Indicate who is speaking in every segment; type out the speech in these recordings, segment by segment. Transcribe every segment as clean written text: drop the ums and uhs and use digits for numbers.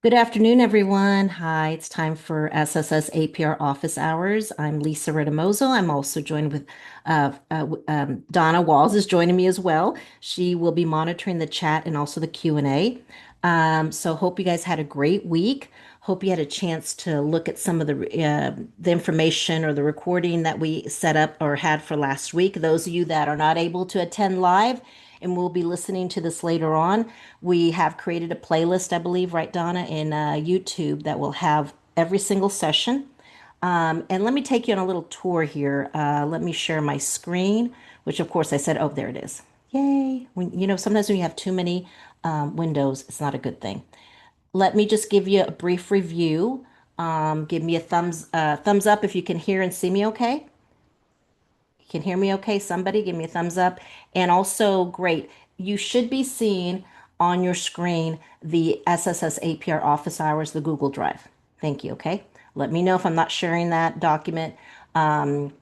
Speaker 1: Good afternoon, everyone. Hi, it's time for SSS APR office hours. I'm Lisa Ritamoso. I'm also joined with Donna Walls is joining me as well. She will be monitoring the chat and also the Q&A. So hope you guys had a great week. Hope you had a chance to look at some of the information or the recording that we set up or had for last week. Those of you that are not able to attend live and we'll be listening to this later on. We have created a playlist, I believe, right, Donna, in YouTube that will have every single session. And let me take you on a little tour here. Let me share my screen, which of course I said, oh, there it is. Yay. Sometimes when you have too many windows, it's not a good thing. Let me just give you a brief review. Give me a thumbs up if you can hear and see me okay. You can hear me okay? Somebody give me a thumbs up. And also, great, you should be seeing on your screen the SSS APR office hours, the Google Drive. Thank you, okay? Let me know if I'm not sharing that document. Um,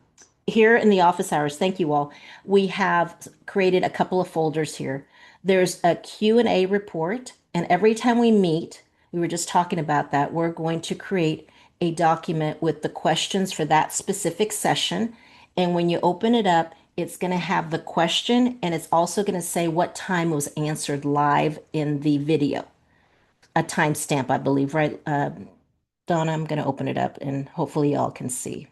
Speaker 1: Here in the office hours, thank you all. We have created a couple of folders here. There's a Q&A report, and every time we meet, we were just talking about that, we're going to create a document with the questions for that specific session. And when you open it up, it's going to have the question and it's also going to say what time was answered live in the video. A timestamp, I believe, right? Donna, I'm going to open it up and hopefully y'all can see.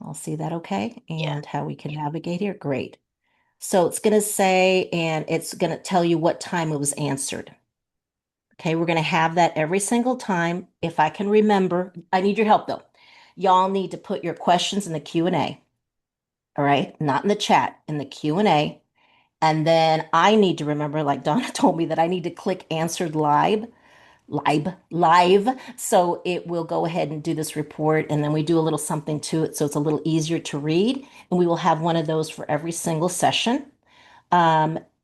Speaker 1: I'll see that okay.
Speaker 2: Yeah.
Speaker 1: And how we can navigate here. Great. So it's going to say, and it's going to tell you what time it was answered. Okay, we're going to have that every single time. If I can remember, I need your help though. Y'all need to put your questions in the Q&A. All right, not in the chat, in the Q&A. And then I need to remember, like Donna told me, that I need to click answered live. So it will go ahead and do this report. And then we do a little something to it. So it's a little easier to read. And we will have one of those for every single session.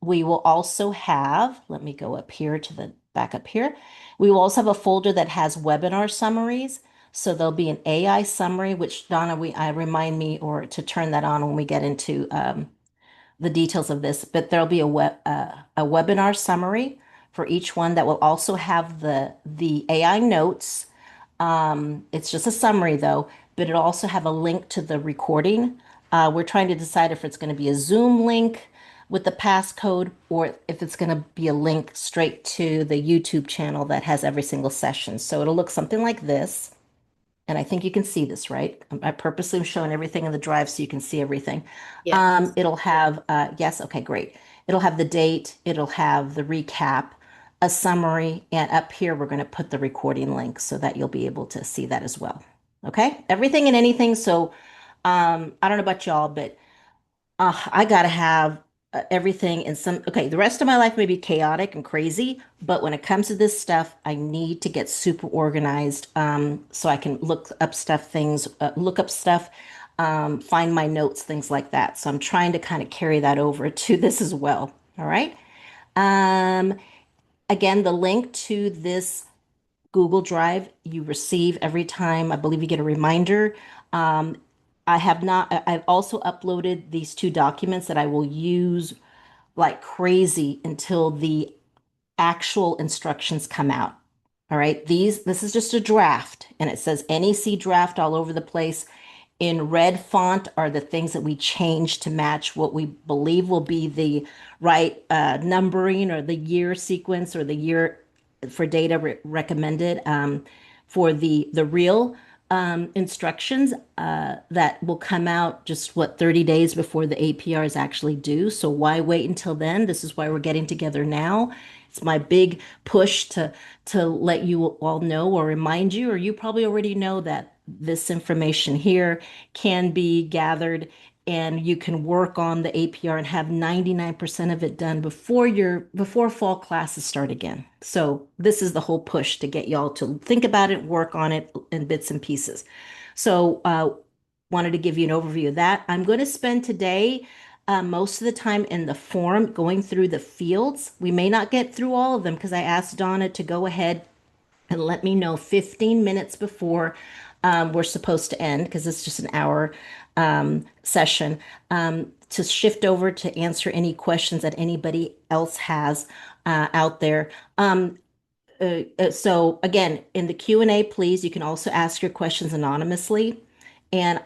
Speaker 1: We will also have, let me go up here to the back up here. We will also have a folder that has webinar summaries. So there'll be an AI summary, which Donna, I remind me or to turn that on when we get into the details of this. But there'll be a webinar summary for each one that will also have the AI notes. It's just a summary though, but it'll also have a link to the recording. We're trying to decide if it's going to be a Zoom link with the passcode or if it's going to be a link straight to the YouTube channel that has every single session. So it'll look something like this. And I think you can see this, right? I purposely am showing everything in the drive so you can see everything.
Speaker 2: Yeah.
Speaker 1: It'll have, yes, okay, great. It'll have the date, it'll have the recap, a summary, and up here we're going to put the recording link so that you'll be able to see that as well. Okay, everything and anything. So I don't know about y'all, but I gotta have everything in some. Okay, the rest of my life may be chaotic and crazy, but when it comes to this stuff, I need to get super organized so I can look up stuff, find my notes, things like that. So I'm trying to kind of carry that over to this as well. All right. Um, Again, the link to this Google Drive you receive every time. I believe you get a reminder. Um, I have not, I've also uploaded these two documents that I will use like crazy until the actual instructions come out. All right. This is just a draft and it says NEC draft all over the place. In red font are the things that we change to match what we believe will be the right numbering or the year sequence or the year for data recommended for the real instructions that will come out just what 30 days before the APR is actually due. So why wait until then? This is why we're getting together now. It's my big push to let you all know or remind you, or you probably already know that this information here can be gathered and you can work on the APR and have 99% of it done before fall classes start again. So this is the whole push to get y'all to think about it, work on it in bits and pieces. So wanted to give you an overview of that. I'm going to spend today most of the time in the forum going through the fields. We may not get through all of them because I asked Donna to go ahead and let me know 15 minutes before we're supposed to end because it's just an hour session to shift over to answer any questions that anybody else has out there. So again, in the Q&A, please, you can also ask your questions anonymously. And,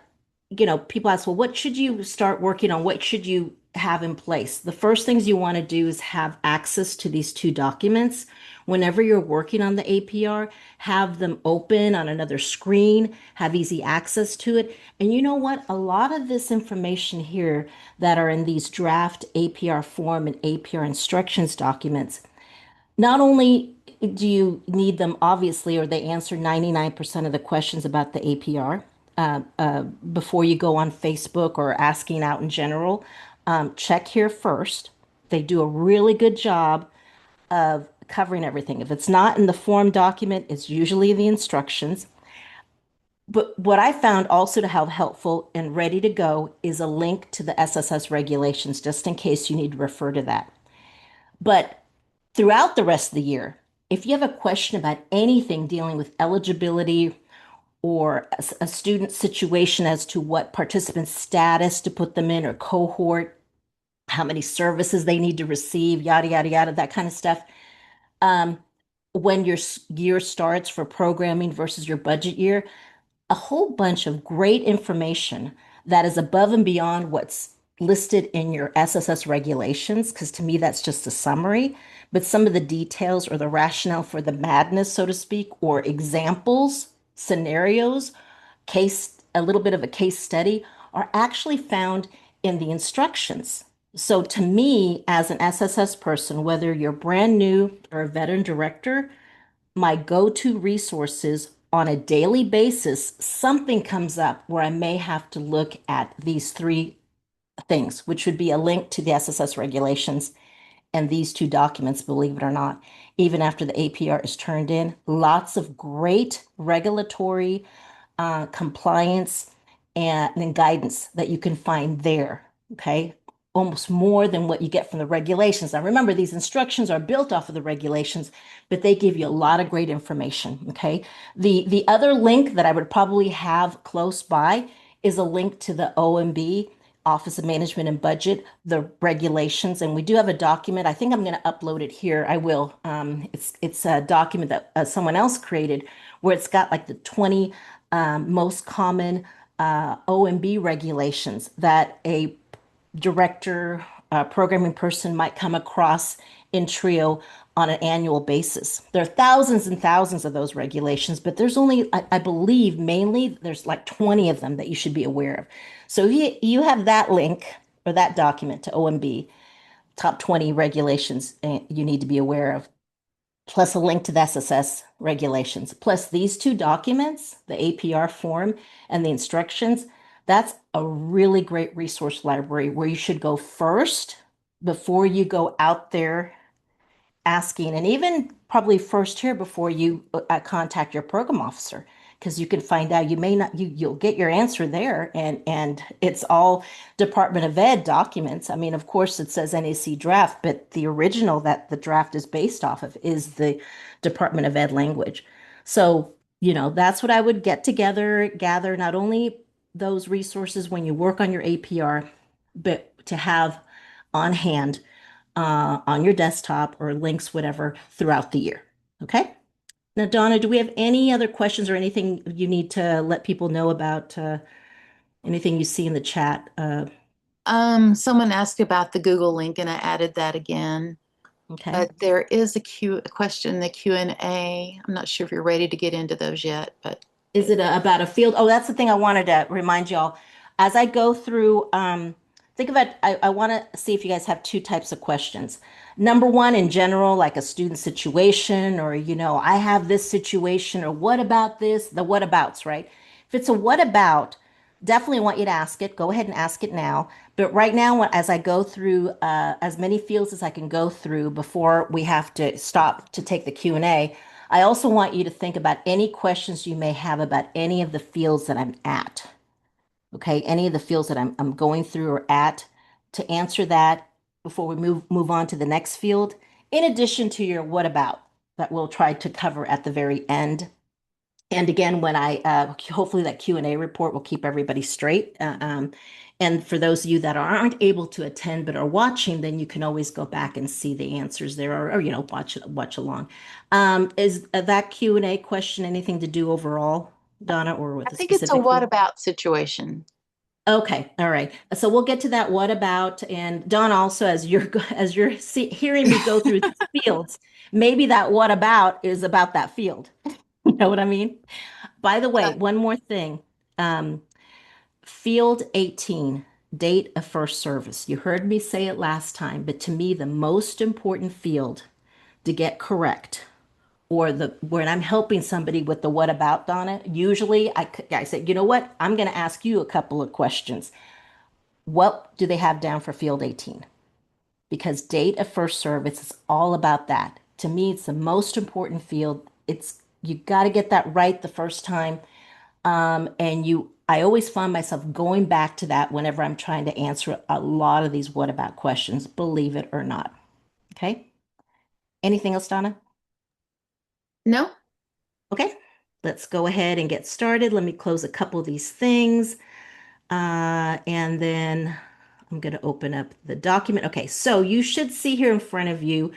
Speaker 1: people ask, well, what should you start working on? What should you have in place? The first things you want to do is have access to these two documents. Whenever you're working on the APR, have them open on another screen, have easy access to it. And you know what? A lot of this information here that are in these draft APR form and APR instructions documents, not only do you need them, obviously, or they answer 99% of the questions about the APR before you go on Facebook or asking out in general. Check here first. They do a really good job of covering everything. If it's not in the form document, it's usually the instructions. But what I found also to have helpful and ready to go is a link to the SSS regulations, just in case you need to refer to that. But throughout the rest of the year, if you have a question about anything dealing with eligibility or a student situation as to what participant status to put them in or cohort, how many services they need to receive, yada, yada, yada, that kind of stuff. Um, when your year starts for programming versus your budget year, a whole bunch of great information that is above and beyond what's listed in your SSS regulations, because to me, that's just a summary. But some of the details or the rationale for the madness, so to speak, or examples, scenarios, a little bit of a case study, are actually found in the instructions. So to me, as an SSS person, whether you're brand new or a veteran director, my go-to resources on a daily basis, something comes up where I may have to look at these three things, which would be a link to the SSS regulations and these two documents, believe it or not. Even after the APR is turned in, lots of great regulatory compliance and guidance that you can find there. Okay. Almost more than what you get from the regulations. Now, remember, these instructions are built off of the regulations, but they give you a lot of great information. Okay. The other link that I would probably have close by is a link to the OMB, Office of Management and Budget, the regulations. And we do have a document. I think I'm going to upload it here. I will. It's a document that someone else created where it's got like the 20 most common OMB regulations that a director, programming person might come across in Trio on an annual basis. There are thousands and thousands of those regulations, but there's only, I believe, mainly there's like 20 of them that you should be aware of. So you have that link or that document to OMB, top 20 regulations you need to be aware of, plus a link to the SSS regulations, plus these two documents, the APR form and the instructions. That's a really great resource library where you should go first before you go out there asking, and even probably first here before you contact your program officer, because you can find out you may not you'll get your answer there, and it's all Department of Ed documents. I mean, of course, it says NAC draft, but the original that the draft is based off of is the Department of Ed language. So, that's what I would get together, gather not only those resources when you work on your APR, but to have on hand on your desktop or links, whatever, throughout the year. Okay. Now, Donna, do we have any other questions or anything you need to let people know about anything you see in the chat?
Speaker 2: Someone asked about the Google link and I added that again.
Speaker 1: Okay.
Speaker 2: But there is a question in the Q&A. I'm not sure if you're ready to get into those yet, but
Speaker 1: Is it about a field? Oh, that's the thing I wanted to remind y'all. As I go through, think about, I want to see if you guys have two types of questions. Number one, in general, like a student situation, or, I have this situation, or what about this? The what abouts, right? If it's a what about, definitely want you to ask it. Go ahead and ask it now. But right now, as I go through as many fields as I can go through before we have to stop to take the Q&A, I also want you to think about any questions you may have about any of the fields that I'm at. Okay, any of the fields that I'm going through or at, to answer that before we move on to the next field, in addition to your what about that we'll try to cover at the very end. And again, when I hopefully that Q&A report will keep everybody straight. And for those of you that aren't able to attend but are watching, then you can always go back and see the answers there, or watch along. Is that Q&A question anything to do overall, Donna, or
Speaker 2: I
Speaker 1: with a
Speaker 2: think it's a
Speaker 1: specific
Speaker 2: what
Speaker 1: field?
Speaker 2: about situation.
Speaker 1: Okay, all right. So we'll get to that. What about, and Don, also as you're hearing me go through these fields, maybe that what about is about that field. You know what I mean? By the way, one more thing. Um, Field 18, date of first service. You heard me say it last time, but to me, the most important field to get correct, or the when I'm helping somebody with the what about, Donna, usually I say, you know what? I'm going to ask you a couple of questions. What do they have down for field 18? Because date of first service is all about that. To me, it's the most important field. It's you got to get that right the first time. I always find myself going back to that whenever I'm trying to answer a lot of these what about questions, believe it or not. Okay. Anything else, Donna?
Speaker 2: No?
Speaker 1: Okay. Let's go ahead and get started. Let me close a couple of these things. And then I'm going to open up the document. Okay, so you should see here in front of you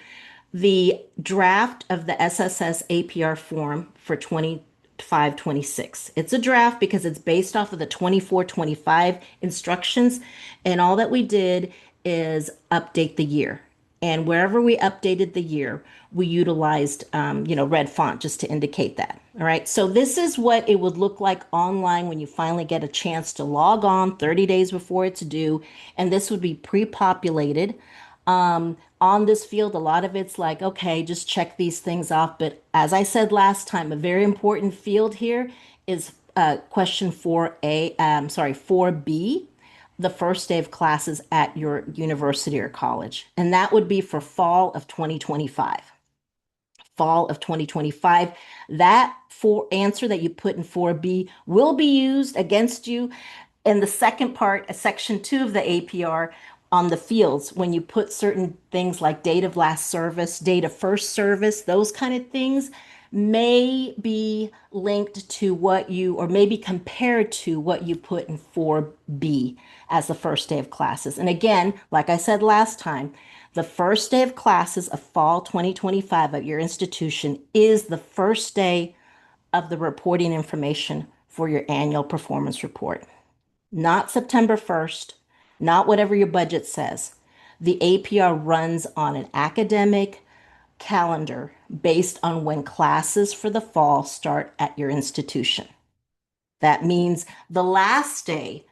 Speaker 1: the draft of the SSS APR form for 25-26. It's a draft because it's based off of the 24-25 instructions, and all that we did is update the year. And wherever we updated the year, we utilized, red font just to indicate that. All right. So this is what it would look like online when you finally get a chance to log on 30 days before it's due. And this would be pre-populated. On this field, a lot of it's like, okay, just check these things off. But as I said last time, a very important field here is question 4A, sorry, 4B, the first day of classes at your university or college. And that would be for fall of 2025. Fall of 2025. That for answer that you put in 4B will be used against you in the second part, section 2 of the APR on the fields when you put certain things like date of last service, date of first service, those kind of things may be linked to what you, or maybe compared to what you put in 4B as the first day of classes. And again, like I said last time, the first day of classes of fall 2025 at your institution is the first day of the reporting information for your annual performance report. Not September 1st, not whatever your budget says. The APR runs on an academic calendar based on when classes for the fall start at your institution. That means the last day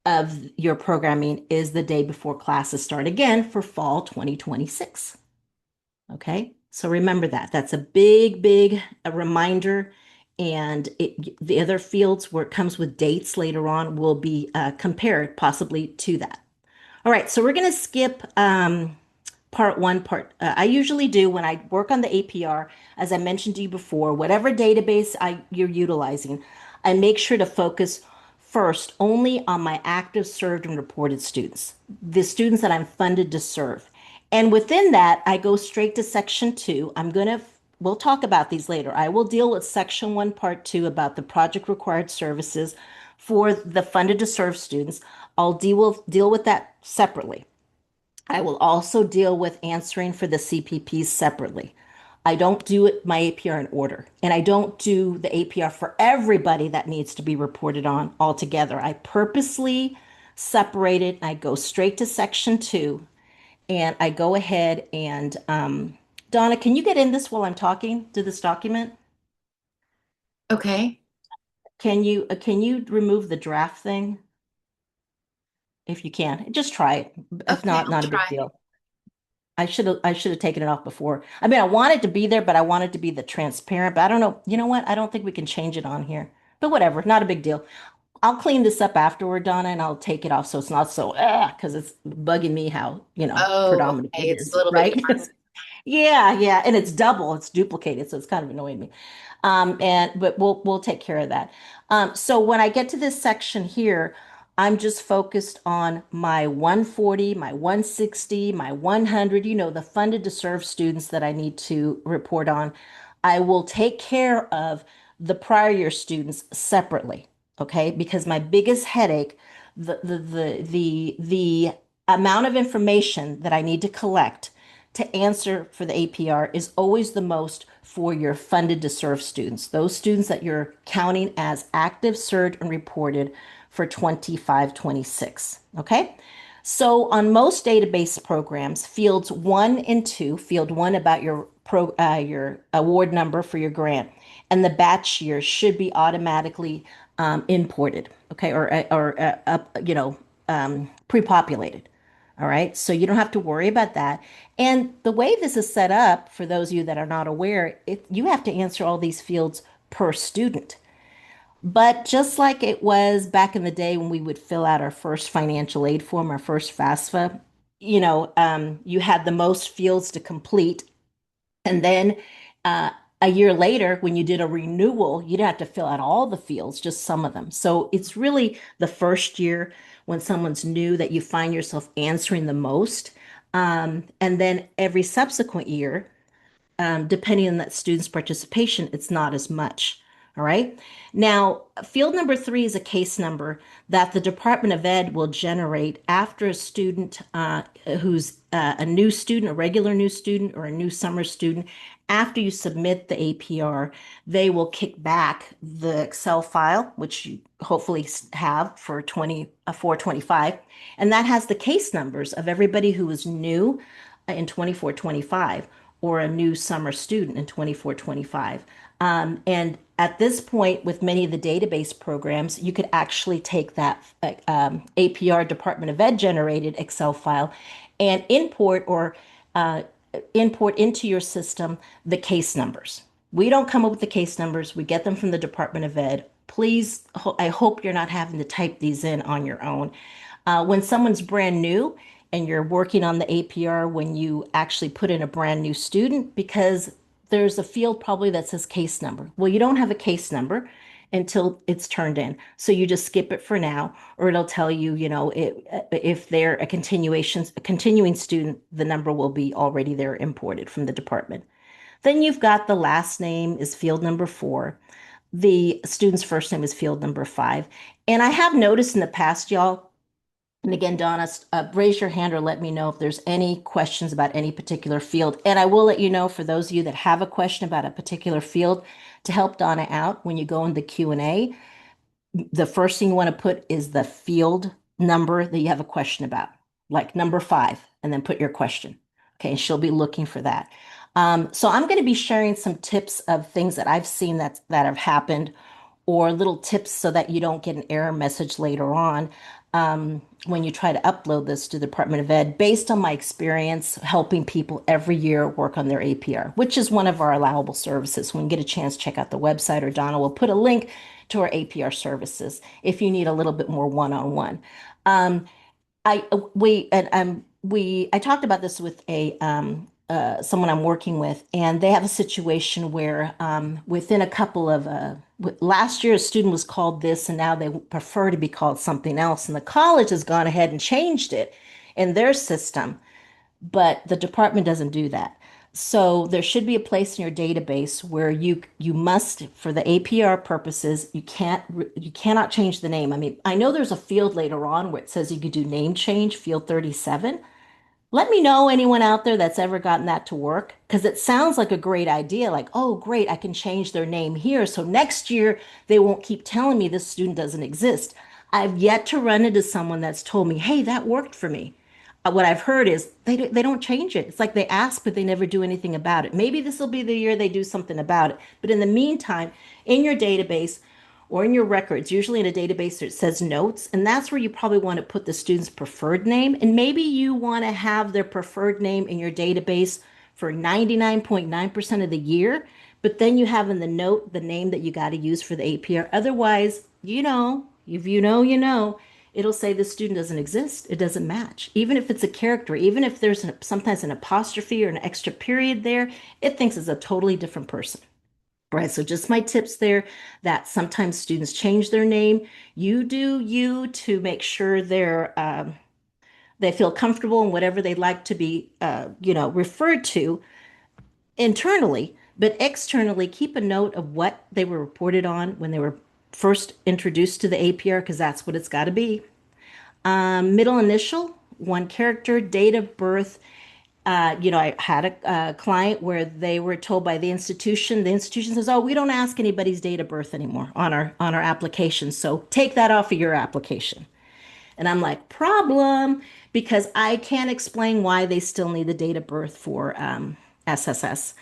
Speaker 1: of your programming is the day before classes start again for fall 2026. Okay, so remember that. That's a big a reminder. And the other fields where it comes with dates later on will be compared possibly to that. All right, so we're going to skip part one, I usually do when I work on the APR, as I mentioned to you before, whatever database you're utilizing, I make sure to focus first only on my active served and reported students, the students that I'm funded to serve. And within that, I go straight to section 2. We'll talk about these later. I will deal with section 1, part 2 about the project required services for the funded to serve students. I'll deal with that separately. I will also deal with answering for the CPPs separately. I don't do my APR in order, and I don't do the APR for everybody that needs to be reported on altogether. I purposely separate it. I go straight to section 2, and I go ahead and Donna, can you get in this while I'm talking to this document?
Speaker 2: Okay.
Speaker 1: Can you remove the draft thing if you can? Just try it. If
Speaker 2: Okay,
Speaker 1: not,
Speaker 2: I'll
Speaker 1: not a big
Speaker 2: try.
Speaker 1: deal. I should have taken it off before. I mean, I want it to be there, but I want it to be the transparent. But I don't know. You know what? I don't think we can change it on here. But whatever, not a big deal. I'll clean this up afterward, Donna, and I'll take it off so it's not so because it's bugging me how,
Speaker 2: Oh,
Speaker 1: predominant
Speaker 2: okay.
Speaker 1: it
Speaker 2: It's a
Speaker 1: is,
Speaker 2: little bit
Speaker 1: right?
Speaker 2: dark.
Speaker 1: Yeah, yeah, and it's double, it's duplicated, so it's kind of annoying me. And but we'll take care of that. So when I get to this section here, I'm just focused on my 140, my 160, my 100, the funded to serve students that I need to report on. I will take care of the prior year students separately, okay? Because my biggest headache, the amount of information that I need to collect to answer for the APR is always the most for your funded to serve students, those students that you're counting as active, surge, and reported for 25, 26. Okay. So on most database programs, fields one and two, field one about your award number for your grant, and the batch year should be automatically imported, okay, or pre-populated. All right, so you don't have to worry about that. And the way this is set up, for those of you that are not aware, you have to answer all these fields per student. But just like it was back in the day when we would fill out our first financial aid form, our first FAFSA, you had the most fields to complete. And then a year later, when you did a renewal, you didn't have to fill out all the fields, just some of them. So it's really the first year when someone's new that you find yourself answering the most. And then every subsequent year, depending on that student's participation, it's not as much. All right. Now, field number three is a case number that the Department of Ed will generate after a student who's a new student, a regular new student, or a new summer student. After you submit the APR, they will kick back the Excel file, which you hopefully have for 24-25, and that has the case numbers of everybody who was new in 24-25 or a new summer student in 24-25. And at this point, with many of the database programs, you could actually take that APR Department of Ed generated Excel file and uh, import into your system the case numbers. We don't come up with the case numbers. We get them from the Department of Ed. Please, I hope you're not having to type these in on your own. When someone's brand new and you're working on the APR, when you actually put in a brand new student, because there's a field probably that says case number. Well, you don't have a case number until it's turned in. So you just skip it for now, or it'll tell you, if they're a continuing student, the number will be already there imported from the department. Then you've got the last name is field number four. The student's first name is field number five. And I have noticed in the past, y'all, and again, Donna, raise your hand or let me know if there's any questions about any particular field. And I will let you know, for those of you that have a question about a particular field, to help Donna out when you go in the Q&A, the first thing you want to put is the field number that you have a question about, like number five, and then put your question. Okay, and she'll be looking for that. So I'm going to be sharing some tips of things that I've seen that have happened, or little tips so that you don't get an error message later on when you try to upload this to the Department of Ed, based on my experience helping people every year work on their APR, which is one of our allowable services. When you get a chance, check out the website, or Donna will put a link to our APR services if you need a little bit more one-on-one. Um, I talked about this with a someone I'm working with, and they have a situation where within a couple of last year a student was called this, and now they prefer to be called something else, and the college has gone ahead and changed it in their system, but the department doesn't do that. So there should be a place in your database where you must, for the APR purposes, you cannot change the name. I mean, I know there's a field later on where it says you could do name change, field 37. Let me know, anyone out there that's ever gotten that to work, because it sounds like a great idea. Like, oh, great, I can change their name here. So next year they won't keep telling me this student doesn't exist. I've yet to run into someone that's told me, hey, that worked for me. What I've heard is they don't change it. It's like they ask, but they never do anything about it. Maybe this will be the year they do something about it. But in the meantime, in your database, or in your records, usually in a database it says notes, and that's where you probably want to put the student's preferred name. And maybe you want to have their preferred name in your database for 99.9% of the year, but then you have in the note the name that you got to use for the APR. Otherwise, if it'll say the student doesn't exist. It doesn't match. Even if it's a character, even if there's sometimes an apostrophe or an extra period there, it thinks it's a totally different person. Right, so just my tips there, that sometimes students change their name. You do you to make sure they feel comfortable in whatever they like to be, referred to internally. But externally, keep a note of what they were reported on when they were first introduced to the APR, because that's what it's got to be. Middle initial, one character, date of birth. I had a client where they were told by the institution says, "Oh, we don't ask anybody's date of birth anymore on our application, so take that off of your application." And I'm like, problem, because I can't explain why they still need the date of birth for SSS.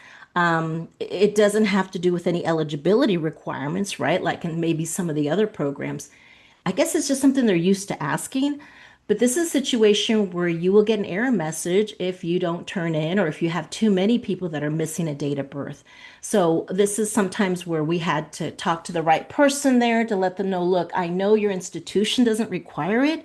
Speaker 1: It doesn't have to do with any eligibility requirements, right? Like in maybe some of the other programs. I guess it's just something they're used to asking. But this is a situation where you will get an error message if you don't turn in or if you have too many people that are missing a date of birth. So this is sometimes where we had to talk to the right person there to let them know, look, I know your institution doesn't require it,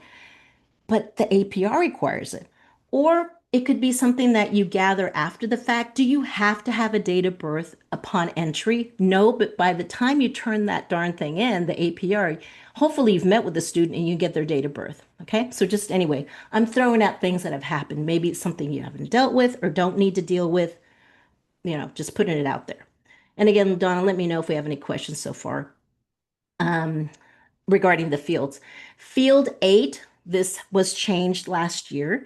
Speaker 1: but the APR requires it. Or it could be something that you gather after the fact. Do you have to have a date of birth upon entry? No, but by the time you turn that darn thing in, the APR, hopefully you've met with the student and you get their date of birth. Okay. So just anyway, I'm throwing out things that have happened. Maybe it's something you haven't dealt with or don't need to deal with, just putting it out there. And again, Donna, let me know if we have any questions so far. Regarding the fields. Field 8, this was changed last year.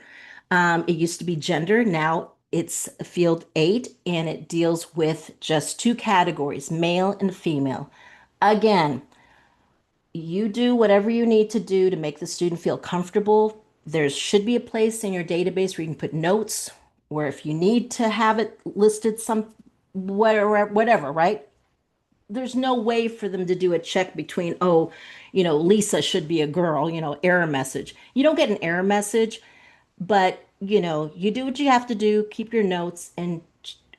Speaker 1: It used to be gender. Now it's Field 8, and it deals with just two categories, male and female. Again, you do whatever you need to do to make the student feel comfortable. There should be a place in your database where you can put notes, where if you need to have it listed some whatever, right? There's no way for them to do a check between, oh, Lisa should be a girl, error message. You don't get an error message, but you do what you have to do, keep your notes, and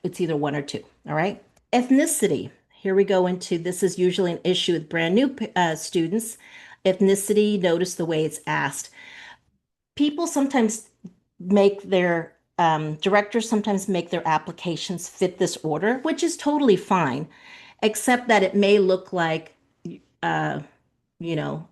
Speaker 1: it's either one or two. All right. Ethnicity. Here we go into this is usually an issue with brand new students. Ethnicity, notice the way it's asked. People sometimes make their directors sometimes make their applications fit this order, which is totally fine, except that it may look like uh, you know,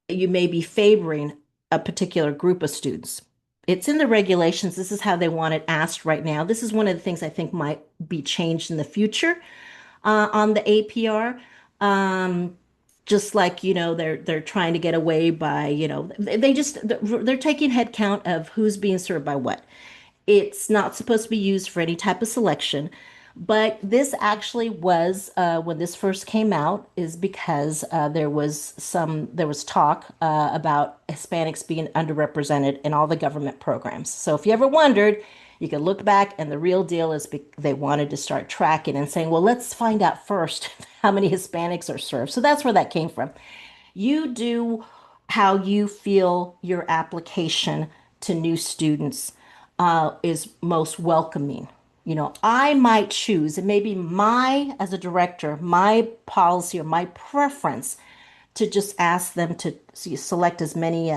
Speaker 1: you may be favoring a particular group of students. It's in the regulations. This is how they want it asked right now. This is one of the things I think might be changed in the future on the APR. Um, just like, they're trying to get away by, they're taking head count of who's being served by what. It's not supposed to be used for any type of selection. But this actually was when this first came out is because there was talk about Hispanics being underrepresented in all the government programs. So if you ever wondered, you can look back, and the real deal is they wanted to start tracking and saying, well, let's find out first how many Hispanics are served. So that's where that came from. You do how you feel your application to new students is most welcoming. I might choose, and maybe as a director, my policy or my preference to just ask them to select as many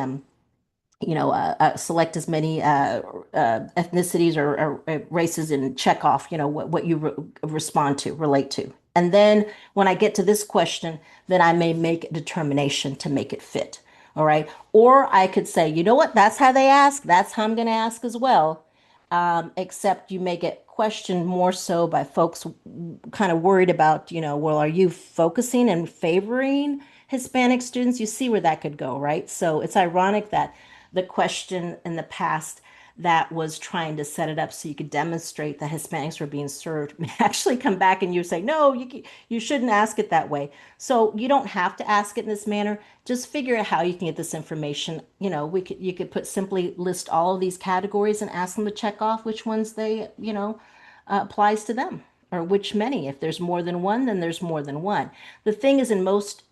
Speaker 1: select as many ethnicities or races and check off, what you respond to, relate to. And then when I get to this question, then I may make a determination to make it fit. All right. Or I could say, you know what? That's how they ask. That's how I'm going to ask as well. Except you may get questioned more so by folks kind of worried about, well, are you focusing and favoring Hispanic students? You see where that could go, right? So it's ironic that the question in the past that was trying to set it up so you could demonstrate that Hispanics were being served may actually come back and you say, no, you shouldn't ask it that way. So you don't have to ask it in this manner. Just figure out how you can get this information. You could put simply list all of these categories and ask them to check off which ones they, applies to them or which many. If there's more than one, then there's more than one. The thing is, in most,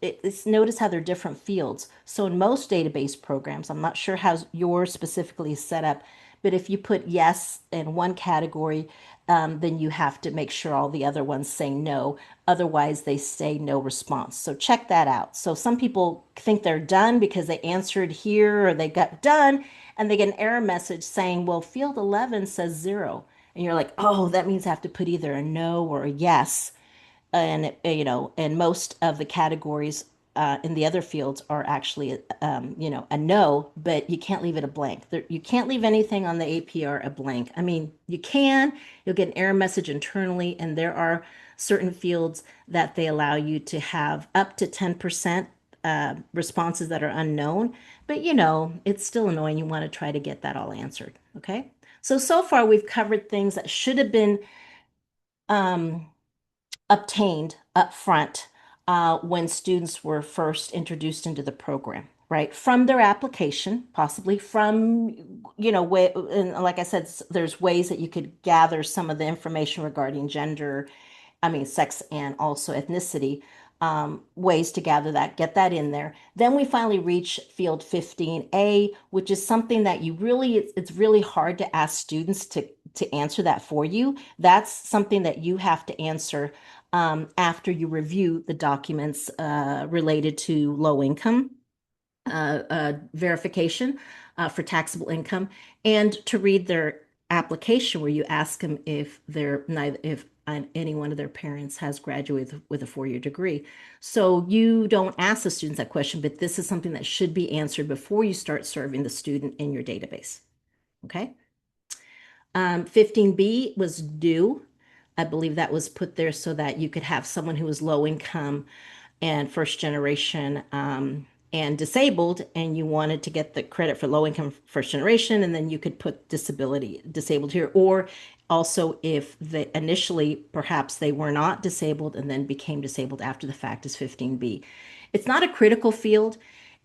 Speaker 1: notice how they're different fields. So in most database programs, I'm not sure how yours specifically is set up, but if you put yes in one category, then you have to make sure all the other ones say no. Otherwise, they say no response. So check that out. So some people think they're done because they answered here or they got done, and they get an error message saying, well, field 11 says 0. And you're like, oh, that means I have to put either a no or a yes. And, and most of the categories in the other fields are actually, a no, but you can't leave it a blank. You can't leave anything on the APR a blank. I mean, you can, you'll get an error message internally, and there are certain fields that they allow you to have up to 10% responses that are unknown, but it's still annoying. You want to try to get that all answered. Okay. So far we've covered things that should have been um, obtained up front when students were first introduced into the program, right? From their application, possibly from, way, and like I said, there's ways that you could gather some of the information regarding gender, I mean, sex and also ethnicity, ways to gather that, get that in there. Then we finally reach field 15A, which is something that it's really hard to ask students to answer that for you. That's something that you have to answer after you review the documents related to low income verification for taxable income, and to read their application where you ask them if they're neither if any one of their parents has graduated with a 4-year degree. So you don't ask the students that question, but this is something that should be answered before you start serving the student in your database. Okay. 15B was due. I believe that was put there so that you could have someone who was low income and first generation and disabled, and you wanted to get the credit for low income first generation, and then you could put disabled here. Or also, if they initially perhaps they were not disabled and then became disabled after the fact, is 15B. It's not a critical field,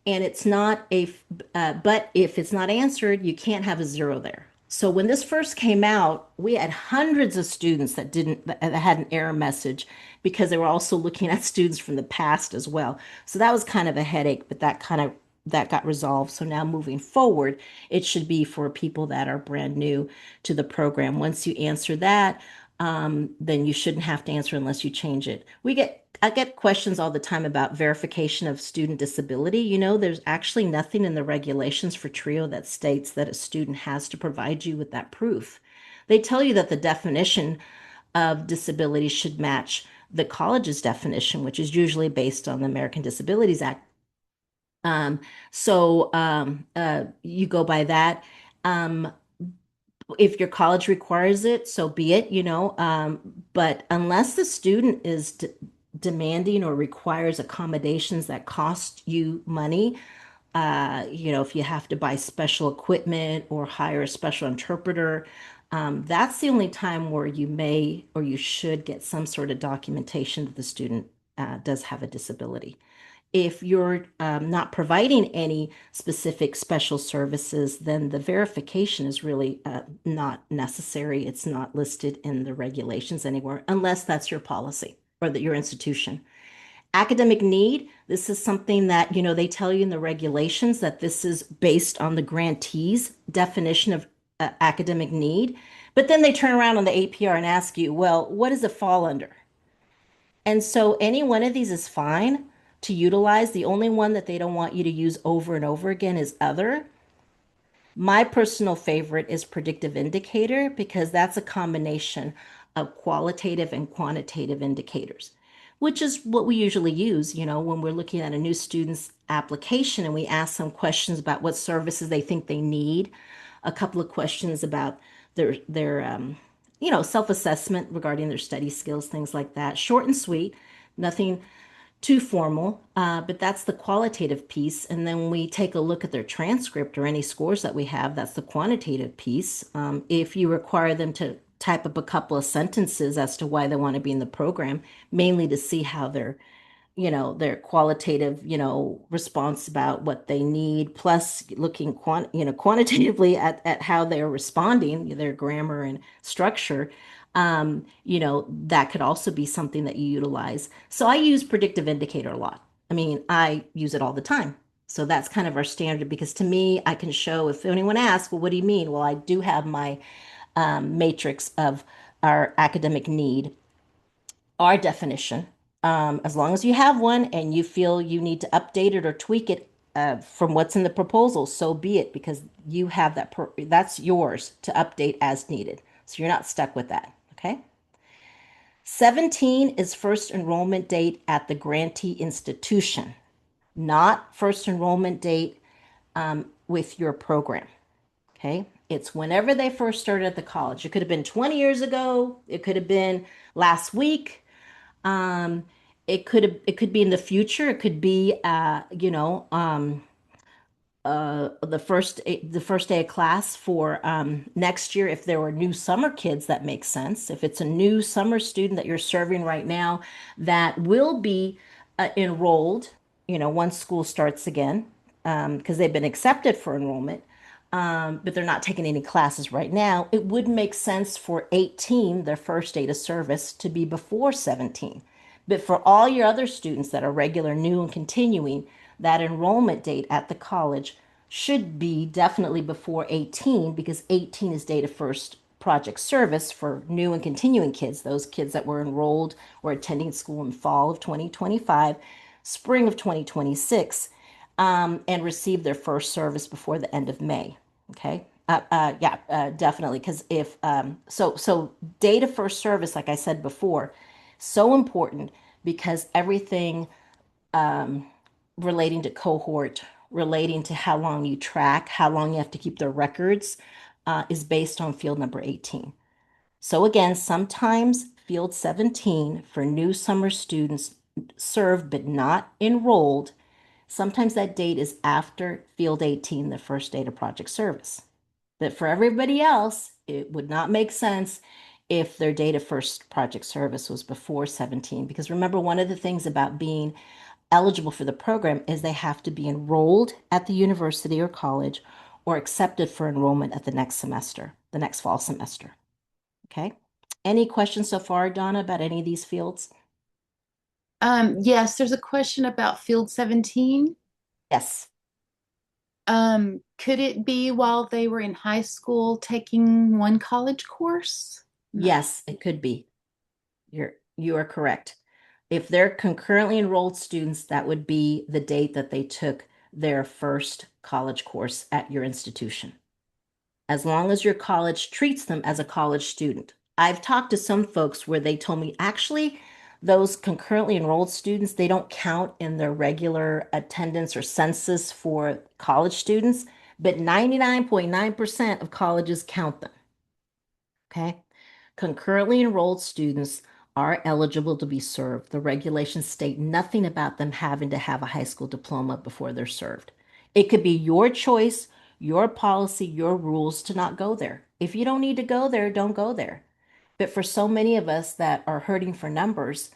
Speaker 1: and it's not but if it's not answered, you can't have a zero there. So when this first came out, we had hundreds of students that had an error message because they were also looking at students from the past as well. So that was kind of a headache, but that got resolved. So now moving forward, it should be for people that are brand new to the program. Once you answer that, then you shouldn't have to answer unless you change it. I get questions all the time about verification of student disability. There's actually nothing in the regulations for TRIO that states that a student has to provide you with that proof. They tell you that the definition of disability should match the college's definition, which is usually based on the American Disabilities Act. You go by that. Um, if your college requires it, so be it. But unless the student is demanding or requires accommodations that cost you money, if you have to buy special equipment or hire a special interpreter, that's the only time where you may or you should get some sort of documentation that the student does have a disability. If you're not providing any specific special services, then the verification is really not necessary. It's not listed in the regulations anywhere, unless that's your policy or that your institution. Academic need, this is something that, they tell you in the regulations that this is based on the grantee's definition of academic need. But then they turn around on the APR and ask you, well, what does it fall under? And so any one of these is fine to utilize. The only one that they don't want you to use over and over again is other. My personal favorite is predictive indicator because that's a combination of qualitative and quantitative indicators, which is what we usually use, when we're looking at a new student's application and we ask them questions about what services they think they need, a couple of questions about their self-assessment regarding their study skills, things like that. Short and sweet, nothing too formal, but that's the qualitative piece. And then we take a look at their transcript or any scores that we have. That's the quantitative piece. If you require them to type up a couple of sentences as to why they want to be in the program, mainly to see how their qualitative, response about what they need, plus looking quantitatively at how they're responding, their grammar and structure. That could also be something that you utilize. So I use predictive indicator a lot. I mean, I use it all the time. So that's kind of our standard because to me, I can show if anyone asks, well, what do you mean? Well, I do have my matrix of our academic need, our definition. As long as you have one and you feel you need to update it or tweak it from what's in the proposal, so be it, because you have that's yours to update as needed. So you're not stuck with that. Okay. 17 is first enrollment date at the grantee institution. not first enrollment date with your program. Okay. It's whenever they first started at the college. It could have been 20 years ago. It could have been last week. Um, it could be in the future. It could be the first day of class for next year. If there were new summer kids, that makes sense. If it's a new summer student that you're serving right now that will be enrolled, once school starts again, because they've been accepted for enrollment, but they're not taking any classes right now, it would make sense for 18, their first date of service, to be before 17. But for all your other students that are regular, new, and continuing, that enrollment date at the college should be definitely before 18, because 18 is date of first project service for new and continuing kids, those kids that were enrolled or attending school in fall of 2025, spring of 2026, and receive their first service before the end of May. Okay. Yeah, definitely. Because if so date of first service, like I said before, so important because everything relating to cohort, relating to how long you track, how long you have to keep the records, is based on field number 18. So again, sometimes field 17 for new summer students served but not enrolled, sometimes that date is after field 18, the first date of project service. But for everybody else, it would not make sense if their date of first project service was before 17. Because remember, one of the things about being eligible for the program is they have to be enrolled at the university or college or accepted for enrollment at the next semester, the next fall semester. Okay. Any questions so far, Donna, about any of these fields?
Speaker 2: Yes, there's a question about field 17.
Speaker 1: Yes.
Speaker 2: Could it be while they were in high school taking one college course? No.
Speaker 1: Yes, it could be. You are correct. If they're concurrently enrolled students, that would be the date that they took their first college course at your institution, as long as your college treats them as a college student. I've talked to some folks where they told me actually those concurrently enrolled students, they don't count in their regular attendance or census for college students, but 99.9% of colleges count them. Okay. Concurrently enrolled students are eligible to be served. The regulations state nothing about them having to have a high school diploma before they're served. It could be your choice, your policy, your rules to not go there. If you don't need to go there, don't go there. But for so many of us that are hurting for numbers,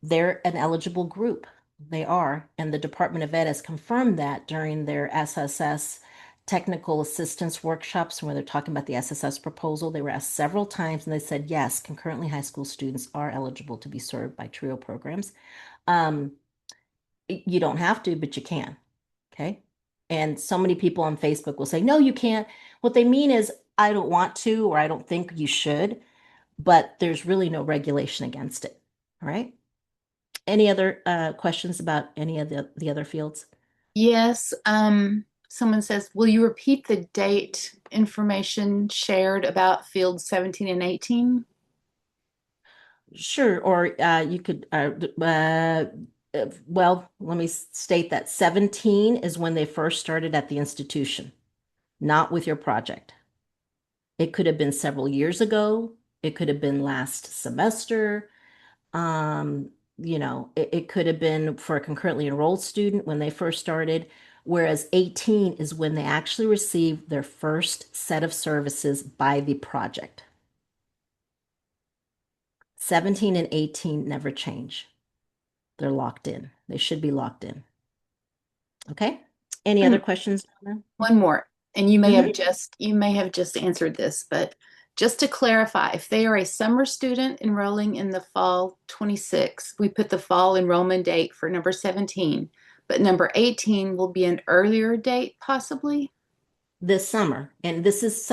Speaker 1: they're an eligible group. They are. And the Department of Ed has confirmed that during their SSS technical assistance workshops where they're talking about the SSS proposal. They were asked several times and they said, yes, concurrently high school students are eligible to be served by TRIO programs. Um, you don't have to, but you can. Okay. And so many people on Facebook will say, no, you can't. What they mean is, I don't want to, or I don't think you should, but there's really no regulation against it. All right. Any other questions about any of the other fields?
Speaker 2: Yes. Someone says, will you repeat the date information shared about fields 17 and 18?
Speaker 1: Sure, or you could, well, let me state that 17 is when they first started at the institution, not with your project. It could have been several years ago. It could have been last semester. It could have been for a concurrently enrolled student when they first started, whereas 18 is when they actually receive their first set of services by the project. 17 and 18 never change. They're locked in. They should be locked in. Okay. Any other
Speaker 2: One,
Speaker 1: questions, Donna?
Speaker 2: one more, and you may have
Speaker 1: Mhm.
Speaker 2: just answered this, but just to clarify, if they are a summer student enrolling in the fall 26, we put the fall enrollment date for number 17, but number 18 will be an earlier date possibly.
Speaker 1: This summer. And this is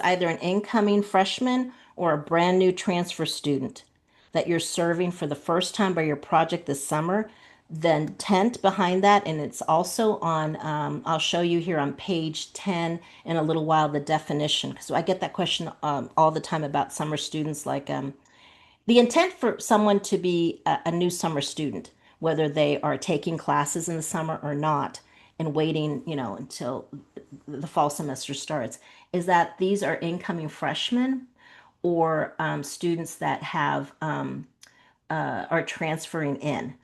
Speaker 1: either an incoming freshman or a brand new transfer student that you're serving for the first time by your project this summer. The intent behind that, and it's also on, I'll show you here on page 10 in a little while, the definition. Because I get that question all the time about summer students, like the intent for someone to be a new summer student. whether they are taking classes in the summer or not, and waiting, until the fall semester starts, is that these are incoming freshmen or students that have are transferring in.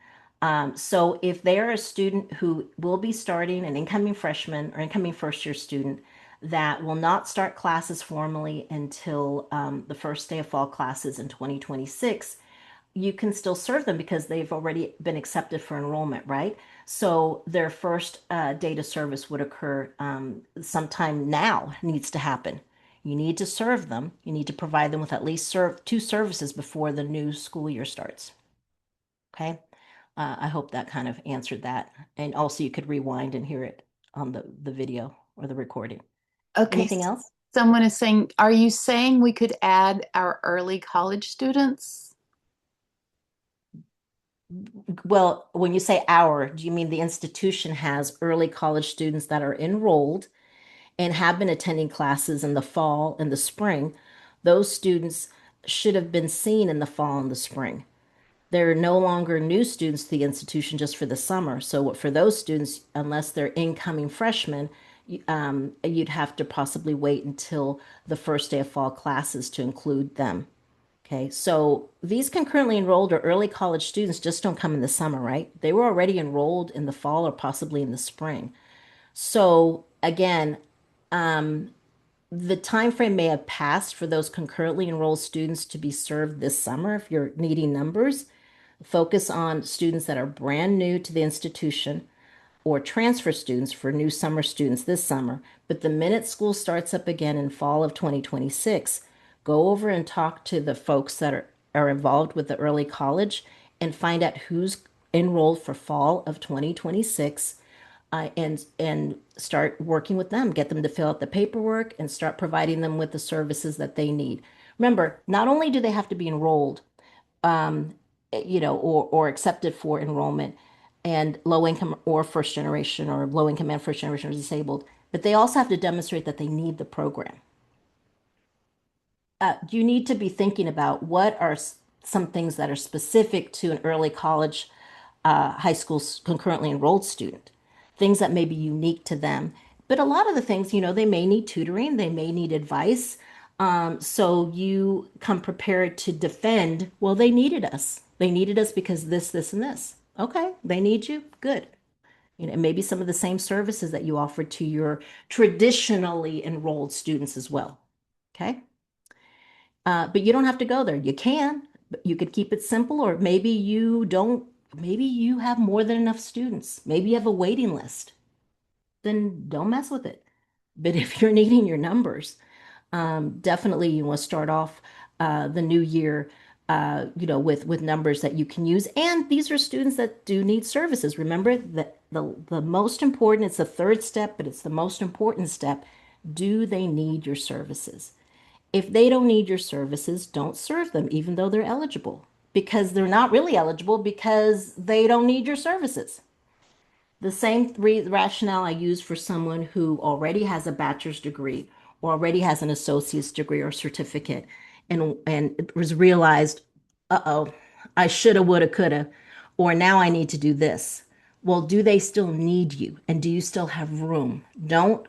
Speaker 1: So if they are a student who will be starting, an incoming freshman or incoming first year student that will not start classes formally until the first day of fall classes in 2026, you can still serve them because they've already been accepted for enrollment, right? So their first date of service would occur sometime now, needs to happen. You need to serve them. You need to provide them with at least two services before the new school year starts. Okay. I hope that kind of answered that. And also you could rewind and hear it on the video or the recording.
Speaker 2: Okay,
Speaker 1: Anything else?
Speaker 2: someone is saying, are you saying we could add our early college students?
Speaker 1: Well, when you say our, do you mean the institution has early college students that are enrolled and have been attending classes in the fall and the spring? Those students should have been seen in the fall and the spring. They're no longer new students to the institution just for the summer. So for those students, unless they're incoming freshmen, you'd have to possibly wait until the first day of fall classes to include them. Okay, so these concurrently enrolled or early college students just don't come in the summer, right? They were already enrolled in the fall or possibly in the spring. So again, the time frame may have passed for those concurrently enrolled students to be served this summer if you're needing numbers. Focus on students that are brand new to the institution or transfer students for new summer students this summer. But the minute school starts up again in fall of 2026, go over and talk to the folks that are involved with the early college and find out who's enrolled for fall of 2026, and start working with them. Get them to fill out the paperwork and start providing them with the services that they need. Remember, not only do they have to be enrolled, or accepted for enrollment and low income or first generation or low income and first generation or disabled, but they also have to demonstrate that they need the program. You need to be thinking about what are some things that are specific to an early college, high school concurrently enrolled student, things that may be unique to them. But a lot of the things, they may need tutoring, they may need advice. So you come prepared to defend, well, they needed us. They needed us because this, and this. Okay, they need you. Good. Maybe some of the same services that you offer to your traditionally enrolled students as well. Okay. But you don't have to go there. You can, but you could keep it simple, or maybe you don't, maybe you have more than enough students. Maybe you have a waiting list. Then don't mess with it. But if you're needing your numbers, definitely you want to start off the new year, with numbers that you can use. And these are students that do need services. Remember that the most important, it's the third step, but it's the most important step. Do they need your services? If they don't need your services, don't serve them, even though they're eligible, because they're not really eligible because they don't need your services. The same rationale I use for someone who already has a bachelor's degree or already has an associate's degree or certificate, and it was realized, uh-oh, I shoulda, woulda, coulda, or now I need to do this. Well, do they still need you? And do you still have room? Don't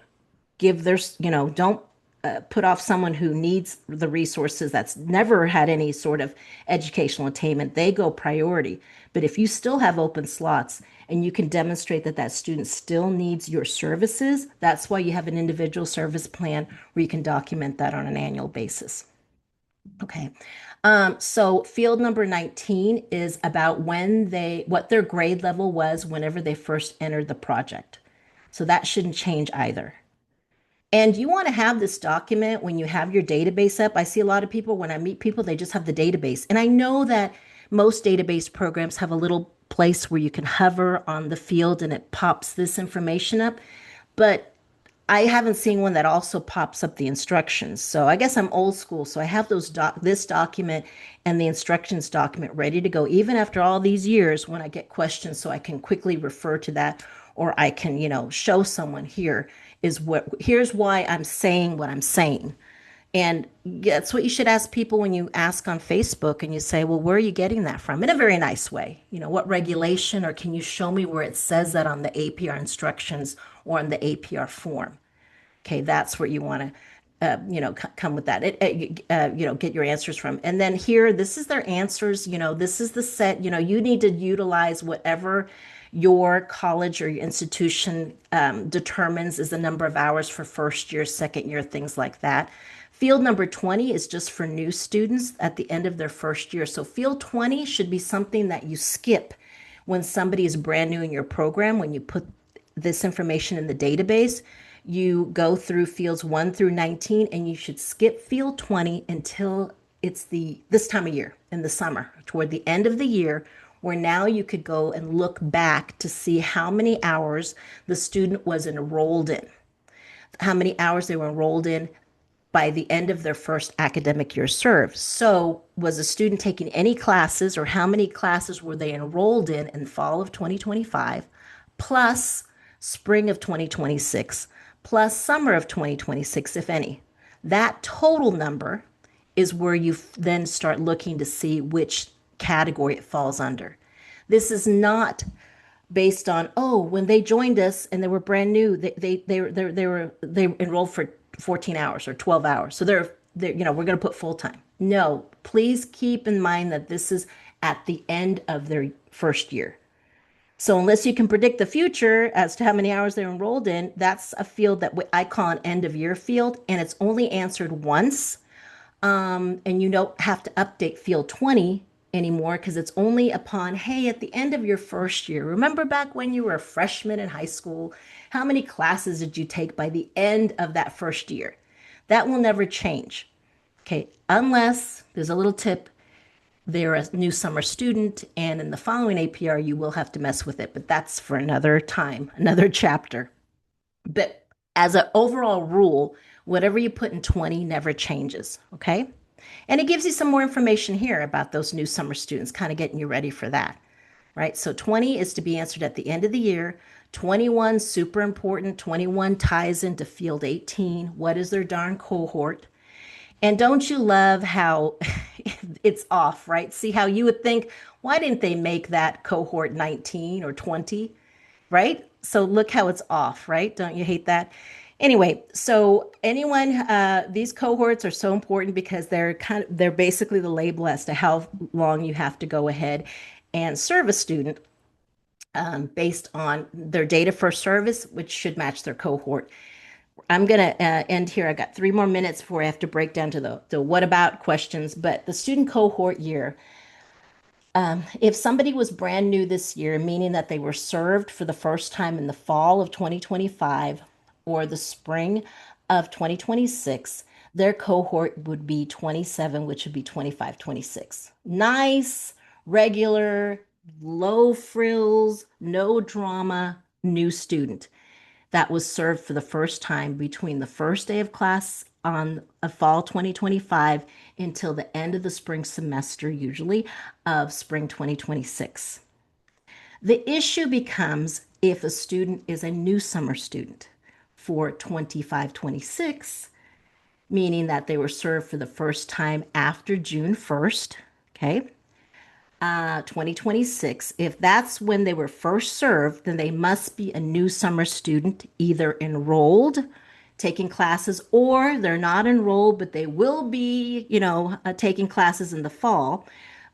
Speaker 1: put off someone who needs the resources that's never had any sort of educational attainment. They go priority. But if you still have open slots and you can demonstrate that that student still needs your services, that's why you have an individual service plan where you can document that on an annual basis. Okay. So field number 19 is about what their grade level was whenever they first entered the project. So that shouldn't change either. And you want to have this document when you have your database up. I see a lot of people, when I meet people, they just have the database. And I know that most database programs have a little place where you can hover on the field and it pops this information up. But I haven't seen one that also pops up the instructions. So I guess I'm old school. So I have this document and the instructions document ready to go, even after all these years when I get questions, so I can quickly refer to that, or I can, show someone, here's why I'm saying what I'm saying. And that's what you should ask people when you ask on Facebook and you say, well, where are you getting that from? In a very nice way. You know, what regulation, or can you show me where it says that on the APR instructions or on the APR form? Okay, that's where you want to, come with that. Get your answers from. And then here, this is their answers. You know, this is the set. You know, you need to utilize whatever your college or your institution determines is the number of hours for first year, second year, things like that. Field number 20 is just for new students at the end of their first year. So field 20 should be something that you skip when somebody is brand new in your program. When you put this information in the database, you go through fields 1 through 19, and you should skip field 20 until it's the this time of year in the summer, toward the end of the year, where now you could go and look back to see how many hours the student was enrolled in, how many hours they were enrolled in by the end of their first academic year served. So, was a student taking any classes, or how many classes were they enrolled in fall of 2025, plus spring of 2026, plus summer of 2026, if any? That total number is where you then start looking to see which category it falls under. This is not based on, oh, when they joined us and they were brand new, they enrolled for 14 hours or 12 hours, so they're we're going to put full time. No, please keep in mind that this is at the end of their first year. So unless you can predict the future as to how many hours they're enrolled in, that's a field that I call an end of year field, and it's only answered once. And you don't have to update field 20 anymore, because it's only upon, hey, at the end of your first year, remember back when you were a freshman in high school, how many classes did you take by the end of that first year? That will never change. Okay, unless there's a little tip, they're a new summer student, and in the following APR, you will have to mess with it, but that's for another time, another chapter. But as an overall rule, whatever you put in 20 never changes. Okay. And it gives you some more information here about those new summer students, kind of getting you ready for that. Right. So 20 is to be answered at the end of the year. 21, super important. 21 ties into field 18. What is their darn cohort? And don't you love how it's off, right? See how you would think, why didn't they make that cohort 19 or 20? Right? So look how it's off, right? Don't you hate that? Anyway, so these cohorts are so important because they're basically the label as to how long you have to go ahead and serve a student, based on their data for service, which should match their cohort. I'm going to end here. I got 3 more minutes before I have to break down to the what about questions. But the student cohort year, if somebody was brand new this year, meaning that they were served for the first time in the fall of 2025 or the spring of 2026, their cohort would be 27, which would be 25, 26. Nice, regular, low frills, no drama, new student that was served for the first time between the first day of class on a fall 2025 until the end of the spring semester, usually of spring 2026. The issue becomes if a student is a new summer student for 25-26, meaning that they were served for the first time after June 1st, okay, 2026. If that's when they were first served, then they must be a new summer student, either enrolled, taking classes, or they're not enrolled, but they will be, taking classes in the fall,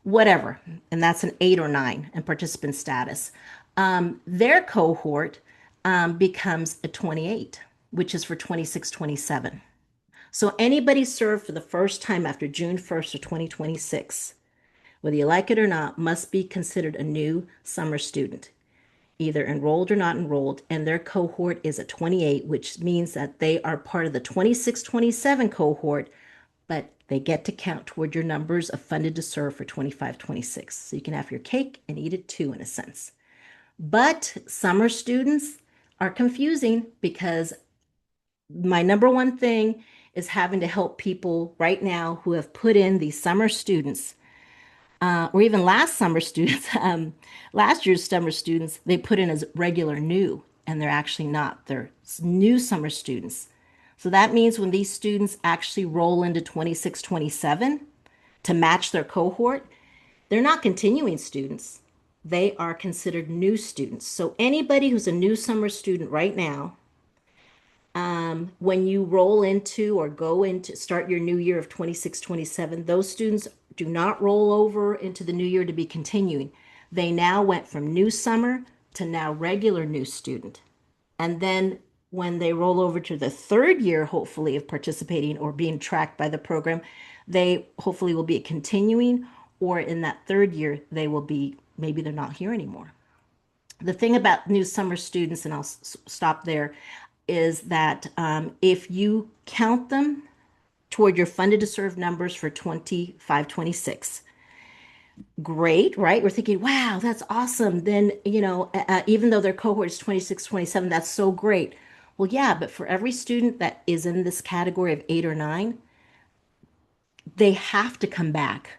Speaker 1: whatever. And that's an 8 or 9 in participant status. Their cohort becomes a 28, which is for 26-27. So anybody served for the first time after June 1st of 2026, whether you like it or not, must be considered a new summer student, either enrolled or not enrolled, and their cohort is a 28, which means that they are part of the 26-27 cohort, but they get to count toward your numbers of funded to serve for 25-26. So you can have your cake and eat it too, in a sense. But summer students are confusing, because my number one thing is having to help people right now who have put in these summer students, or even last summer students, last year's summer students, they put in as regular new, and they're actually not. They're new summer students. So that means when these students actually roll into 26, 27 to match their cohort, they're not continuing students. They are considered new students. So anybody who's a new summer student right now, when you roll into or go into start your new year of 26, 27, those students do not roll over into the new year to be continuing. They now went from new summer to now regular new student. And then when they roll over to the third year, hopefully, of participating or being tracked by the program, they hopefully will be continuing, or in that third year, they will be maybe they're not here anymore. The thing about new summer students, and I'll stop there, is that if you count them toward your funded to serve numbers for 25, 26, great, right? We're thinking, wow, that's awesome. Then, even though their cohort is 26, 27, that's so great. Well, yeah, but for every student that is in this category of 8 or 9, they have to come back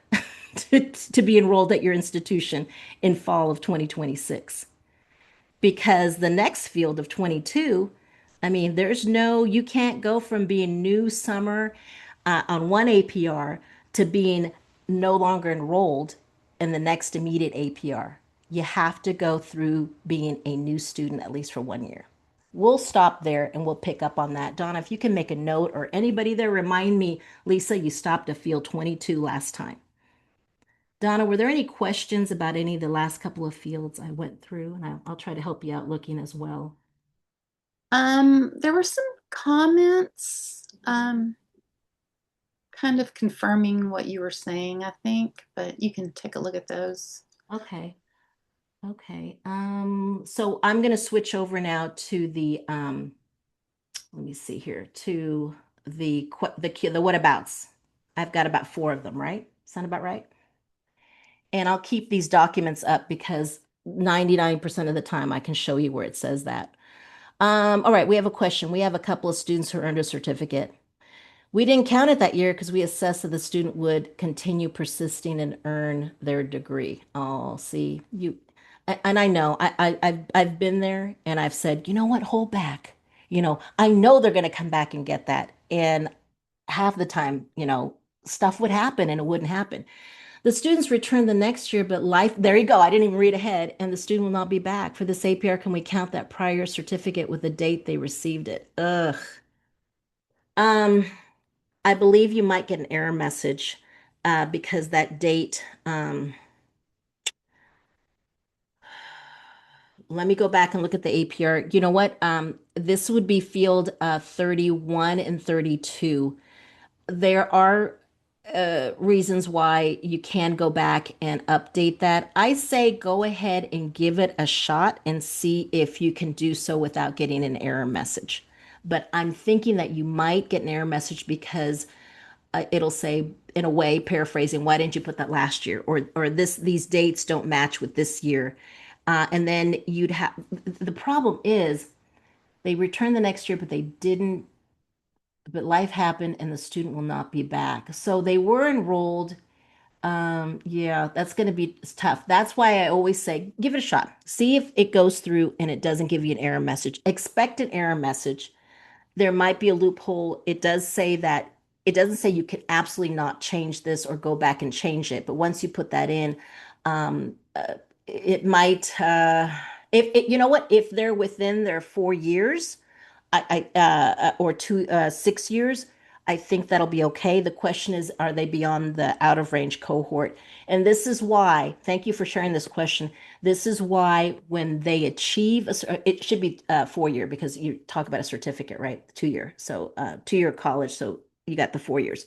Speaker 1: to be enrolled at your institution in fall of 2026. Because the next field of 22, I mean, you can't go from being new summer on one APR to being no longer enrolled in the next immediate APR. You have to go through being a new student at least for 1 year. We'll stop there and we'll pick up on that. Donna, if you can make a note or anybody there, remind me, Lisa, you stopped at field 22 last time. Donna, were there any questions about any of the last couple of fields I went through? And I'll try to help you out looking as well.
Speaker 2: There were some comments, kind of confirming what you were saying, I think, but you can take a look at those.
Speaker 1: Okay. Okay. So I'm going to switch over now to let me see here, to the whatabouts. I've got about 4 of them, right? Sound about right? And I'll keep these documents up because 99% of the time I can show you where it says that. All right, we have a question. We have a couple of students who earned a certificate. We didn't count it that year because we assessed that the student would continue persisting and earn their degree. Oh, see, and I know I've been there and I've said, you know what, hold back. I know they're going to come back and get that. And half the time, stuff would happen and it wouldn't happen. The students return the next year, but there you go. I didn't even read ahead, and the student will not be back. For this APR, can we count that prior certificate with the date they received it? Ugh. Um, I believe you might get an error message because that date, let me go back and look at the APR. You know what? This would be field 31 and 32. There are reasons why you can go back and update that. I say go ahead and give it a shot and see if you can do so without getting an error message. But I'm thinking that you might get an error message because it'll say, in a way, paraphrasing, why didn't you put that last year? Or these dates don't match with this year. And then the problem is they return the next year, but they didn't, but life happened and the student will not be back. So they were enrolled. Yeah, that's going to be tough. That's why I always say give it a shot. See if it goes through and it doesn't give you an error message. Expect an error message. There might be a loophole. It doesn't say you can absolutely not change this or go back and change it. But once you put that in, it might, if it, you know what, if they're within their 4 years, or 6 years, I think that'll be okay. The question is, are they beyond the out of range cohort? And this is why, thank you for sharing this question. This is why when they achieve, it should be 4 year because you talk about a certificate, right? 2 year. So 2 year college. So you got the 4 years.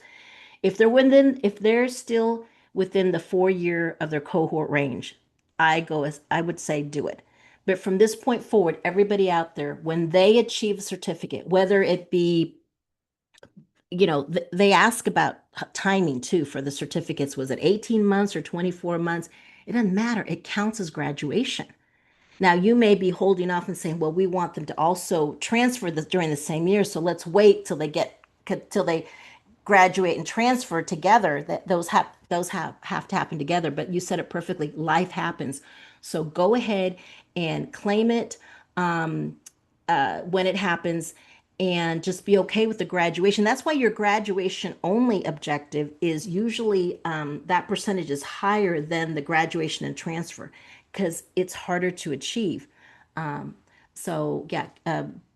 Speaker 1: If they're still within the 4 year of their cohort range, I would say do it. But from this point forward, everybody out there, when they achieve a certificate, whether it be, they ask about timing too for the certificates. Was it 18 months or 24 months? It doesn't matter. It counts as graduation. Now, you may be holding off and saying, well, we want them to also transfer this during the same year. So let's wait till they graduate and transfer together. That those have to happen together. But you said it perfectly. Life happens. So go ahead and claim it when it happens. and just be okay with the graduation. That's why your graduation only objective is usually that percentage is higher than the graduation and transfer because it's harder to achieve. Um, so yeah,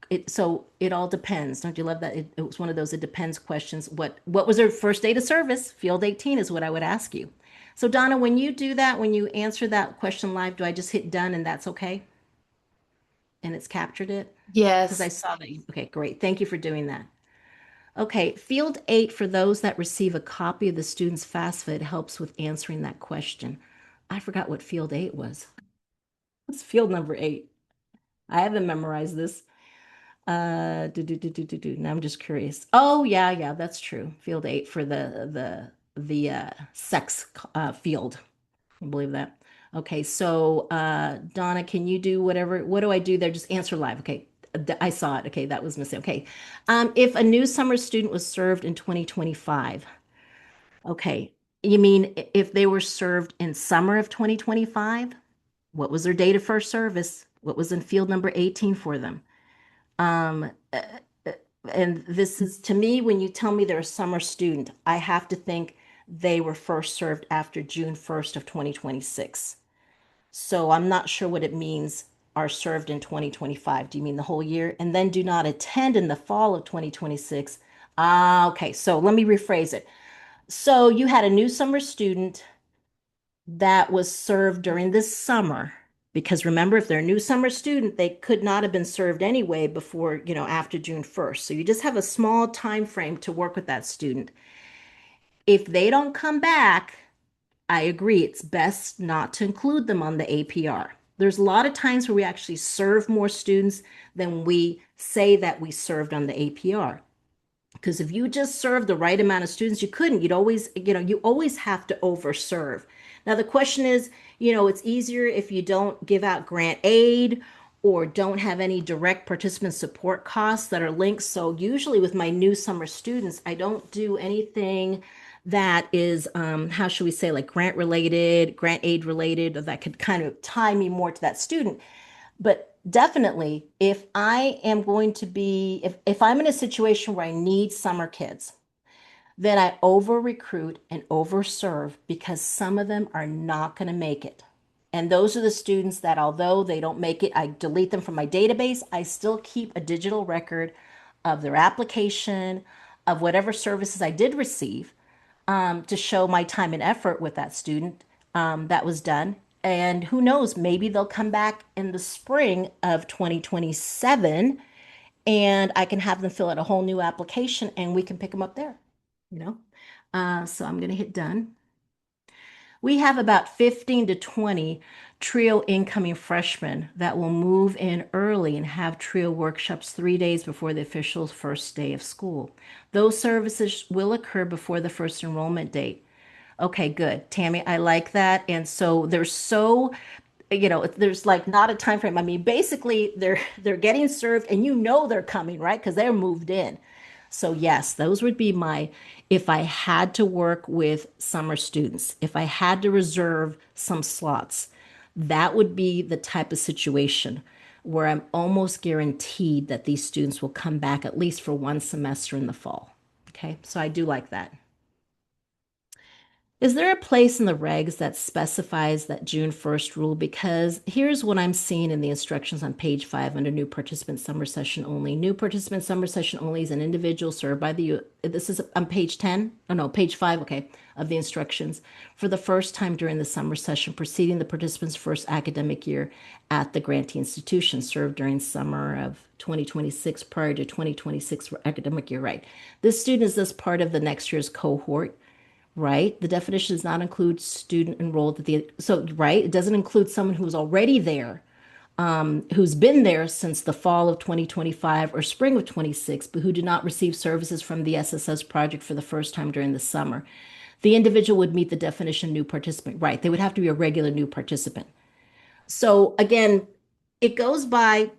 Speaker 1: it all depends. Don't you love that? It was one of those it depends questions. What was their first date of service? Field 18 is what I would ask you. So Donna, when you do that, when you answer that question live, do I just hit done and that's okay? And it's captured it? Because I
Speaker 2: Yes.
Speaker 1: saw that. Okay, great. Thank you for doing that. Okay, field 8 for those that receive a copy of the student's FAFSA helps with answering that question. I forgot what field 8 was. What's field number 8? I haven't memorized this. Now I'm just curious. Oh, yeah, yeah, that's true. Field 8 for the sex field. I believe that. Okay, so Donna, can you do whatever? What do I do there? Just answer live. Okay, I saw it. Okay, that was missing. Okay, if a new summer student was served in 2025, okay, you mean if they were served in summer of 2025? What was their date of first service? What was in field number 18 for them? Um, uh, uh, and this is to me, when you tell me they're a summer student, I have to think they were first served after June 1st of 2026. So I'm not sure what it means are served in 2025. Do you mean the whole year? And then do not attend in the fall of 2026. Ah, okay. So let me rephrase it. So you had a new summer student that was served during this summer. Because remember, if they're a new summer student, they could not have been served anyway before, after June 1st. So you just have a small time frame to work with that student. If they don't come back, I agree, it's best not to include them on the APR. There's a lot of times where we actually serve more students than we say that we served on the APR. Because if you just serve the right amount of students, you couldn't. You always have to overserve. Now, the question is, it's easier if you don't give out grant aid or don't have any direct participant support costs that are linked. So, usually with my new summer students, I don't do anything that is, how should we say, like grant related, grant aid related, or that could kind of tie me more to that student. But definitely, if I am going to be, if I'm in a situation where I need summer kids, then I over recruit and over serve because some of them are not going to make it. And those are the students that, although they don't make it, I delete them from my database. I still keep a digital record of their application, of whatever services I did receive to show my time and effort with that student that was done. And who knows, maybe they'll come back in the spring of 2027 and I can have them fill out a whole new application and we can pick them up there, you know? So I'm going to hit done. We have about 15 to 20 trio incoming freshmen that will move in early and have trio workshops 3 days before the official first day of school. Those services will occur before the first enrollment date. Okay, good. Tammy, I like that. And so there's like not a time frame. I mean, basically they're getting served and they're coming, right? Because they're moved in. So yes, those would be if I had to work with summer students, if I had to reserve some slots, that would be the type of situation where I'm almost guaranteed that these students will come back at least for one semester in the fall. Okay, so I do like that. Is there a place in the regs that specifies that June 1st rule? Because here's what I'm seeing in the instructions on page 5 under new participant summer session only. New participant summer session only is an individual served by this is on page 10? Oh no, page 5, okay, of the instructions for the first time during the summer session preceding the participant's first academic year at the grantee institution served during summer of 2026 prior to 2026 academic year, right? This student is this part of the next year's cohort, right? The definition does not include student enrolled at right? It doesn't include someone who's already there, who's been there since the fall of 2025 or spring of 26, but who did not receive services from the SSS project for the first time during the summer. The individual would meet the definition new participant, right? They would have to be a regular new participant. So again, it goes by,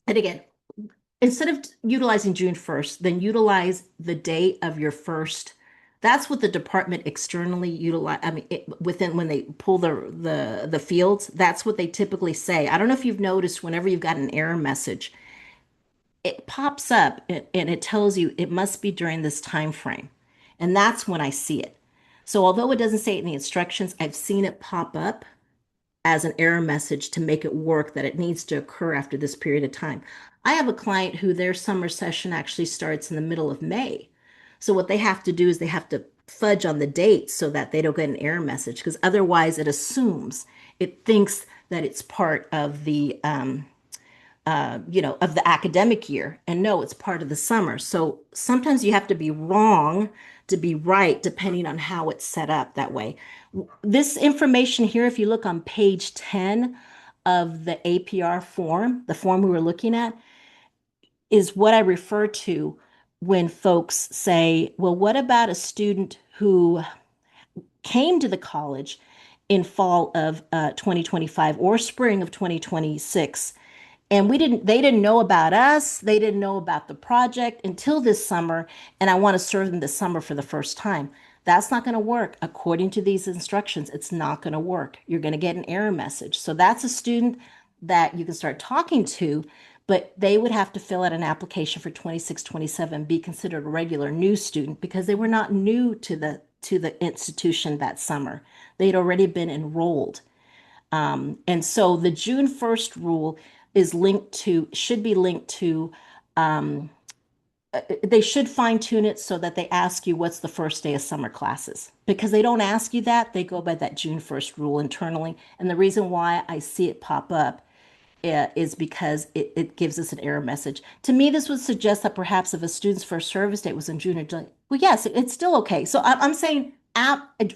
Speaker 1: and again, instead of utilizing June 1st, then utilize the date of your first. That's what the department externally utilize. I mean, within when they pull the fields, that's what they typically say. I don't know if you've noticed whenever you've got an error message, it pops up and it tells you it must be during this time frame. And that's when I see it. So although it doesn't say it in the instructions, I've seen it pop up as an error message to make it work that it needs to occur after this period of time. I have a client who their summer session actually starts in the middle of May. So what they have to do is they have to fudge on the date so that they don't get an error message because otherwise it assumes, it thinks that it's part of the of the academic year. And no, it's part of the summer. So sometimes you have to be wrong to be right, depending on how it's set up that way. This information here, if you look on page 10 of the APR form, the form we were looking at, is what I refer to when folks say, well, what about a student who came to the college in fall of 2025 or spring of 2026 and they didn't know about us, they didn't know about the project until this summer, and I want to serve them this summer for the first time. That's not going to work. According to these instructions, it's not going to work. You're going to get an error message. So that's a student that you can start talking to, but they would have to fill out an application for 26, 27, be considered a regular new student because they were not new to the institution that summer. They'd already been enrolled. And so the June 1st rule is should be linked to, they should fine tune it so that they ask you what's the first day of summer classes. Because they don't ask you that, they go by that June 1st rule internally. And the reason why I see it pop up is because it gives us an error message. To me, this would suggest that perhaps if a student's first service date was in June or July, well, yes, it's still okay. So I'm saying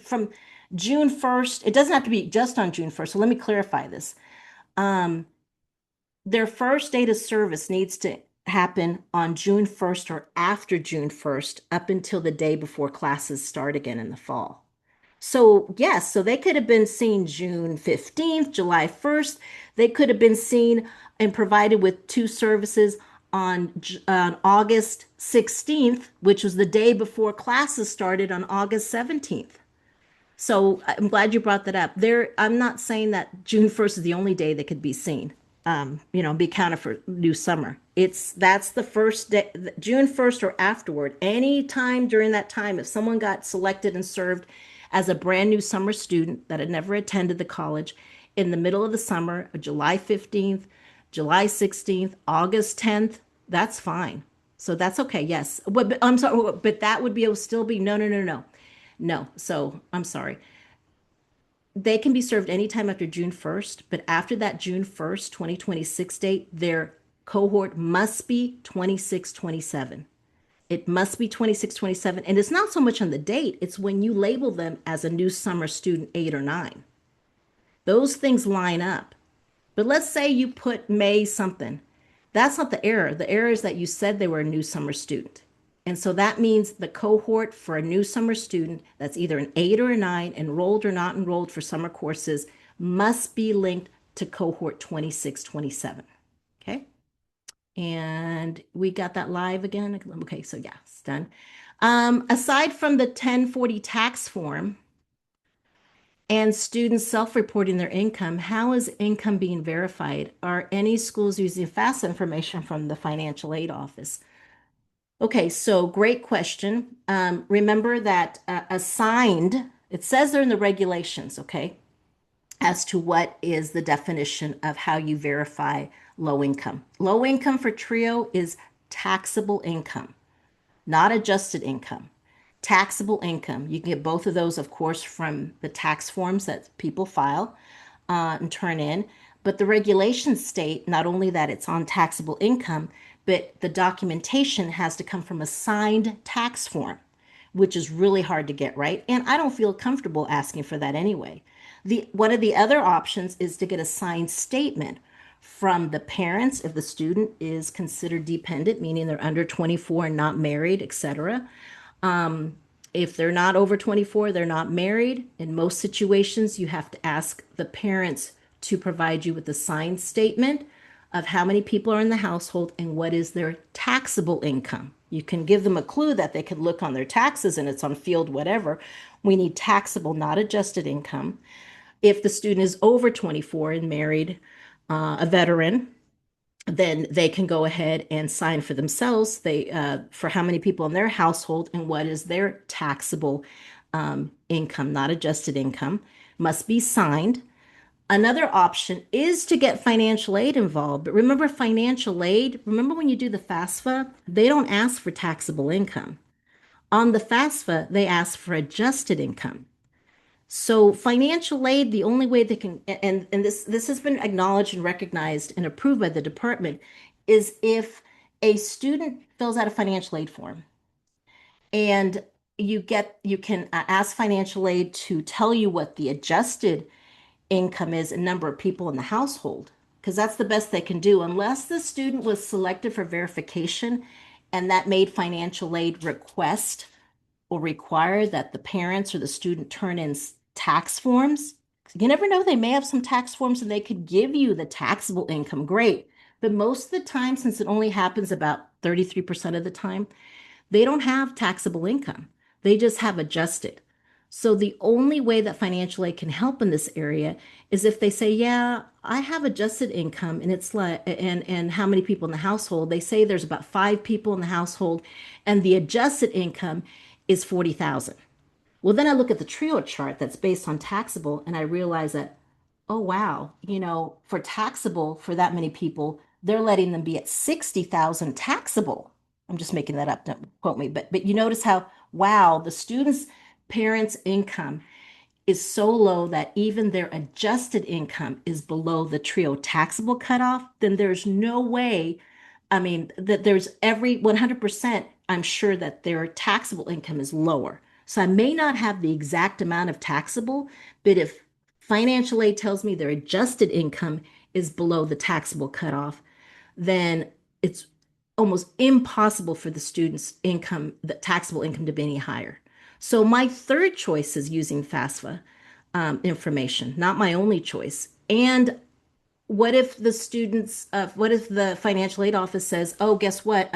Speaker 1: from June 1st, it doesn't have to be just on June 1st. So let me clarify this. Um, their first date of service needs to happen on June 1st or after June 1st up until the day before classes start again in the fall. So, yes, so they could have been seen June 15th, July 1st. They could have been seen and provided with two services on August 16th, which was the day before classes started on August 17th. So I'm glad you brought that up. I'm not saying that June 1st is the only day that could be seen, be counted for new summer. That's the first day, June 1st or afterward. Any time during that time, if someone got selected and served as a brand new summer student that had never attended the college in the middle of the summer, July 15th, July 16th, August 10th, that's fine. So that's okay. Yes. But I'm sorry, but that would be, still be, no, no, no, no. No, so I'm sorry. They can be served anytime after June 1st, but after that June 1st, 2026 date, their cohort must be 26, 27. It must be 26, 27. And it's not so much on the date, it's when you label them as a new summer student 8 or 9. Those things line up. But let's say you put May something. That's not the error. The error is that you said they were a new summer student. And so that means the cohort for a new summer student that's either an 8 or a 9, enrolled or not enrolled for summer courses, must be linked to cohort 26, 27. Okay. And we got that live again. Okay, so yeah, it's done. Aside from the 1040 tax form, and students self-reporting their income, how is income being verified? Are any schools using FAFSA information from the financial aid office? Okay, so great question. Remember that assigned, it says there in the regulations, okay, as to what is the definition of how you verify low income. Low income for TRIO is taxable income, not adjusted income. Taxable income. You can get both of those, of course, from the tax forms that people file and turn in. But the regulations state not only that it's on taxable income, but the documentation has to come from a signed tax form, which is really hard to get right. And I don't feel comfortable asking for that anyway. One of the other options is to get a signed statement from the parents if the student is considered dependent, meaning they're under 24 and not married, etc. If they're not over 24, they're not married. In most situations, you have to ask the parents to provide you with a signed statement of how many people are in the household and what is their taxable income. You can give them a clue that they could look on their taxes and it's on field whatever. We need taxable, not adjusted income. If the student is over 24 and married, a veteran, then they can go ahead and sign for themselves for how many people in their household and what is their taxable income, not adjusted income, must be signed. Another option is to get financial aid involved. But remember, financial aid, remember when you do the FAFSA, they don't ask for taxable income. On the FAFSA, they ask for adjusted income. So financial aid, the only way they can, and this has been acknowledged and recognized and approved by the department, is if a student fills out a financial aid form and you can ask financial aid to tell you what the adjusted income is and number of people in the household, because that's the best they can do unless the student was selected for verification and that made financial aid request will require that the parents or the student turn in tax forms. You never know, they may have some tax forms and they could give you the taxable income. Great. But most of the time, since it only happens about 33% of the time, they don't have taxable income. They just have adjusted. So the only way that financial aid can help in this area is if they say, "Yeah, I have adjusted income and it's like and how many people in the household?" They say there's about 5 people in the household and the adjusted income is 40,000. Well, then I look at the trio chart that's based on taxable and I realize that, oh wow, for taxable for that many people, they're letting them be at 60,000 taxable. I'm just making that up, don't quote me, but you notice how, wow, the student's parents' income is so low that even their adjusted income is below the trio taxable cutoff, then there's no way, I mean, that there's every 100%, I'm sure that their taxable income is lower. So I may not have the exact amount of taxable, but if financial aid tells me their adjusted income is below the taxable cutoff, then it's almost impossible for the student's income, the taxable income, to be any higher. So my third choice is using FAFSA information, not my only choice. And what if the financial aid office says, oh, guess what?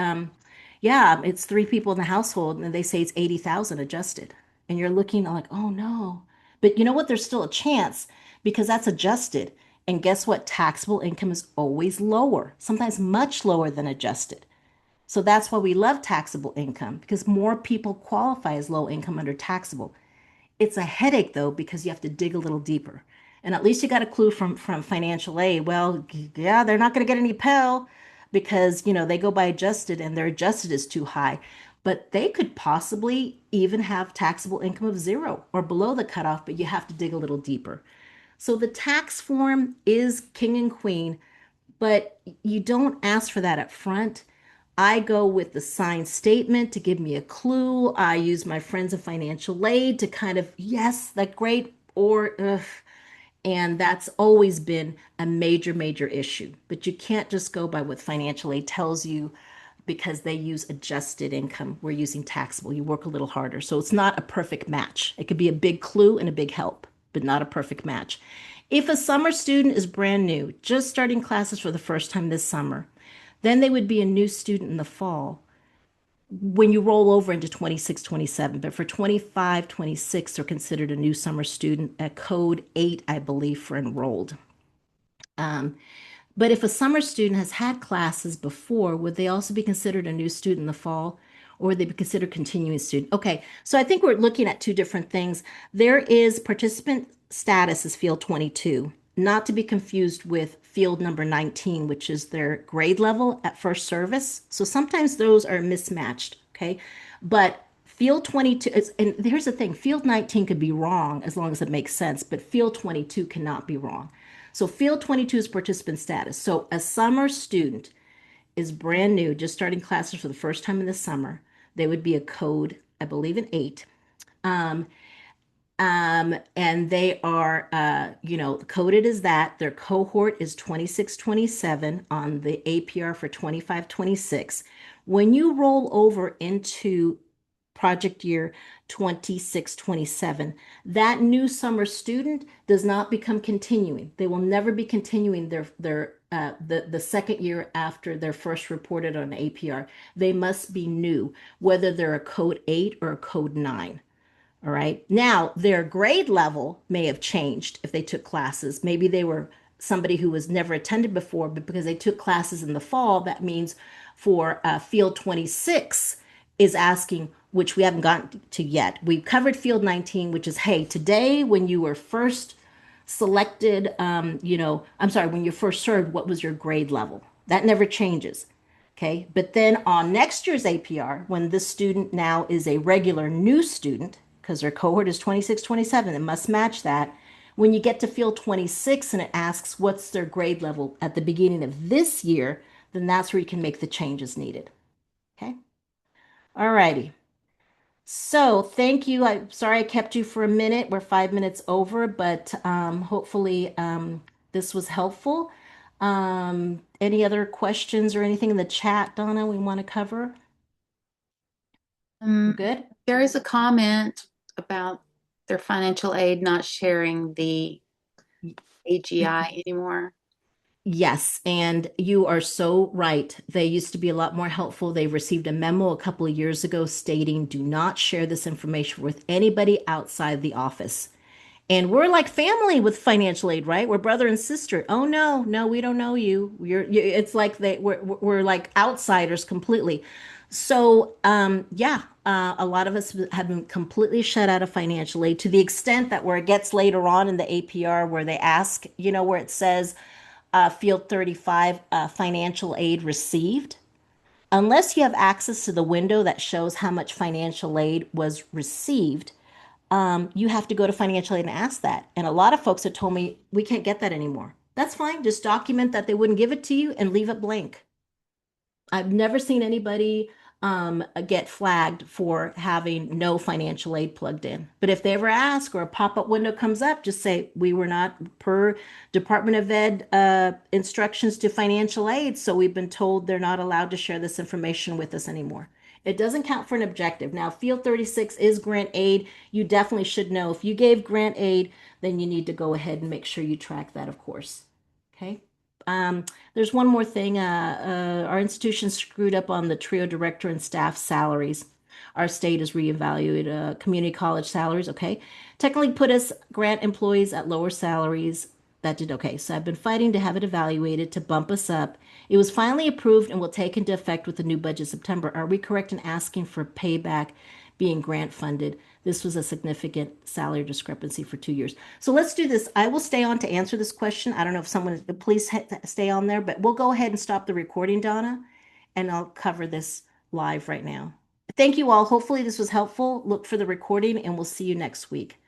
Speaker 1: Yeah, it's 3 people in the household, and they say it's 80,000 adjusted. And you're looking like, oh no. But you know what? There's still a chance because that's adjusted. And guess what? Taxable income is always lower, sometimes much lower than adjusted. So that's why we love taxable income because more people qualify as low income under taxable. It's a headache though because you have to dig a little deeper. And at least you got a clue from financial aid. Well, yeah, they're not going to get any Pell because, they go by adjusted and their adjusted is too high. But they could possibly even have taxable income of zero or below the cutoff, but you have to dig a little deeper. So the tax form is king and queen, but you don't ask for that up front. I go with the signed statement to give me a clue. I use my friends of financial aid to kind of, yes, that great, or ugh. And that's always been a major, major issue. But you can't just go by what financial aid tells you because they use adjusted income. We're using taxable. You work a little harder. So it's not a perfect match. It could be a big clue and a big help, but not a perfect match. If a summer student is brand new, just starting classes for the first time this summer, then they would be a new student in the fall when you roll over into 26, 27. But for 25, 26, they're considered a new summer student at code 8, I believe, for enrolled. Um, but if a summer student has had classes before, would they also be considered a new student in the fall? Or would they be considered continuing student? Okay, so I think we're looking at two different things. There is participant status is field 22, not to be confused with field number 19, which is their grade level at first service. So sometimes those are mismatched, okay? But field 22 is, and here's the thing, field 19 could be wrong as long as it makes sense, but field 22 cannot be wrong. So field 22 is participant status. So a summer student is brand new, just starting classes for the first time in the summer. They would be a code, I believe, an 8. Um, and they are, coded as that. Their cohort is 26, 27 on the APR for 25, 26. When you roll over into project year 26, 27, that new summer student does not become continuing. They will never be continuing the second year after they're first reported on APR. They must be new, whether they're a code 8 or a code 9. All right. Now, their grade level may have changed if they took classes. Maybe they were somebody who has never attended before, but because they took classes in the fall, that means for Field 26 is asking, which we haven't gotten to yet. We've covered Field 19, which is, hey, today when you were first selected, I'm sorry, when you first served, what was your grade level? That never changes. Okay. But then on next year's APR, when this student now is a regular new student, because their cohort is 26, 27, it must match that. When you get to field 26 and it asks what's their grade level at the beginning of this year, then that's where you can make the changes needed. Okay. All righty. So thank you. I'm sorry I kept you for a minute. We're 5 minutes over, but hopefully this was helpful. Any other questions or anything in the chat, Donna, we want to cover? We're
Speaker 2: Um,
Speaker 1: good?
Speaker 2: there is a comment about their financial aid not sharing the AGI anymore.
Speaker 1: Yes, and you are so right. They used to be a lot more helpful. They received a memo a couple of years ago stating, do not share this information with anybody outside the office. And we're like family with financial aid, right? We're brother and sister. Oh no, no, we don't know you. It's like we're like outsiders completely. So, yeah, a lot of us have been completely shut out of financial aid to the extent that where it gets later on in the APR where they ask, where it says Field 35, financial aid received. Unless you have access to the window that shows how much financial aid was received, you have to go to financial aid and ask that. And a lot of folks have told me we can't get that anymore. That's fine. Just document that they wouldn't give it to you and leave it blank. I've never seen anybody get flagged for having no financial aid plugged in. But if they ever ask or a pop-up window comes up, just say we were not per Department of Ed instructions to financial aid, so we've been told they're not allowed to share this information with us anymore. It doesn't count for an objective. Now, Field 36 is grant aid. You definitely should know if you gave grant aid, then you need to go ahead and make sure you track that, of course. Okay. Um, there's one more thing. Our institution screwed up on the trio director and staff salaries. Our state has reevaluated community college salaries. Okay. Technically put us grant employees at lower salaries. That did okay. So I've been fighting to have it evaluated to bump us up. It was finally approved and will take into effect with the new budget September. Are we correct in asking for payback being grant funded? This was a significant salary discrepancy for 2 years. So let's do this. I will stay on to answer this question. I don't know if someone, please stay on there, but we'll go ahead and stop the recording, Donna, and I'll cover this live right now. Thank you all. Hopefully this was helpful. Look for the recording and we'll see you next week.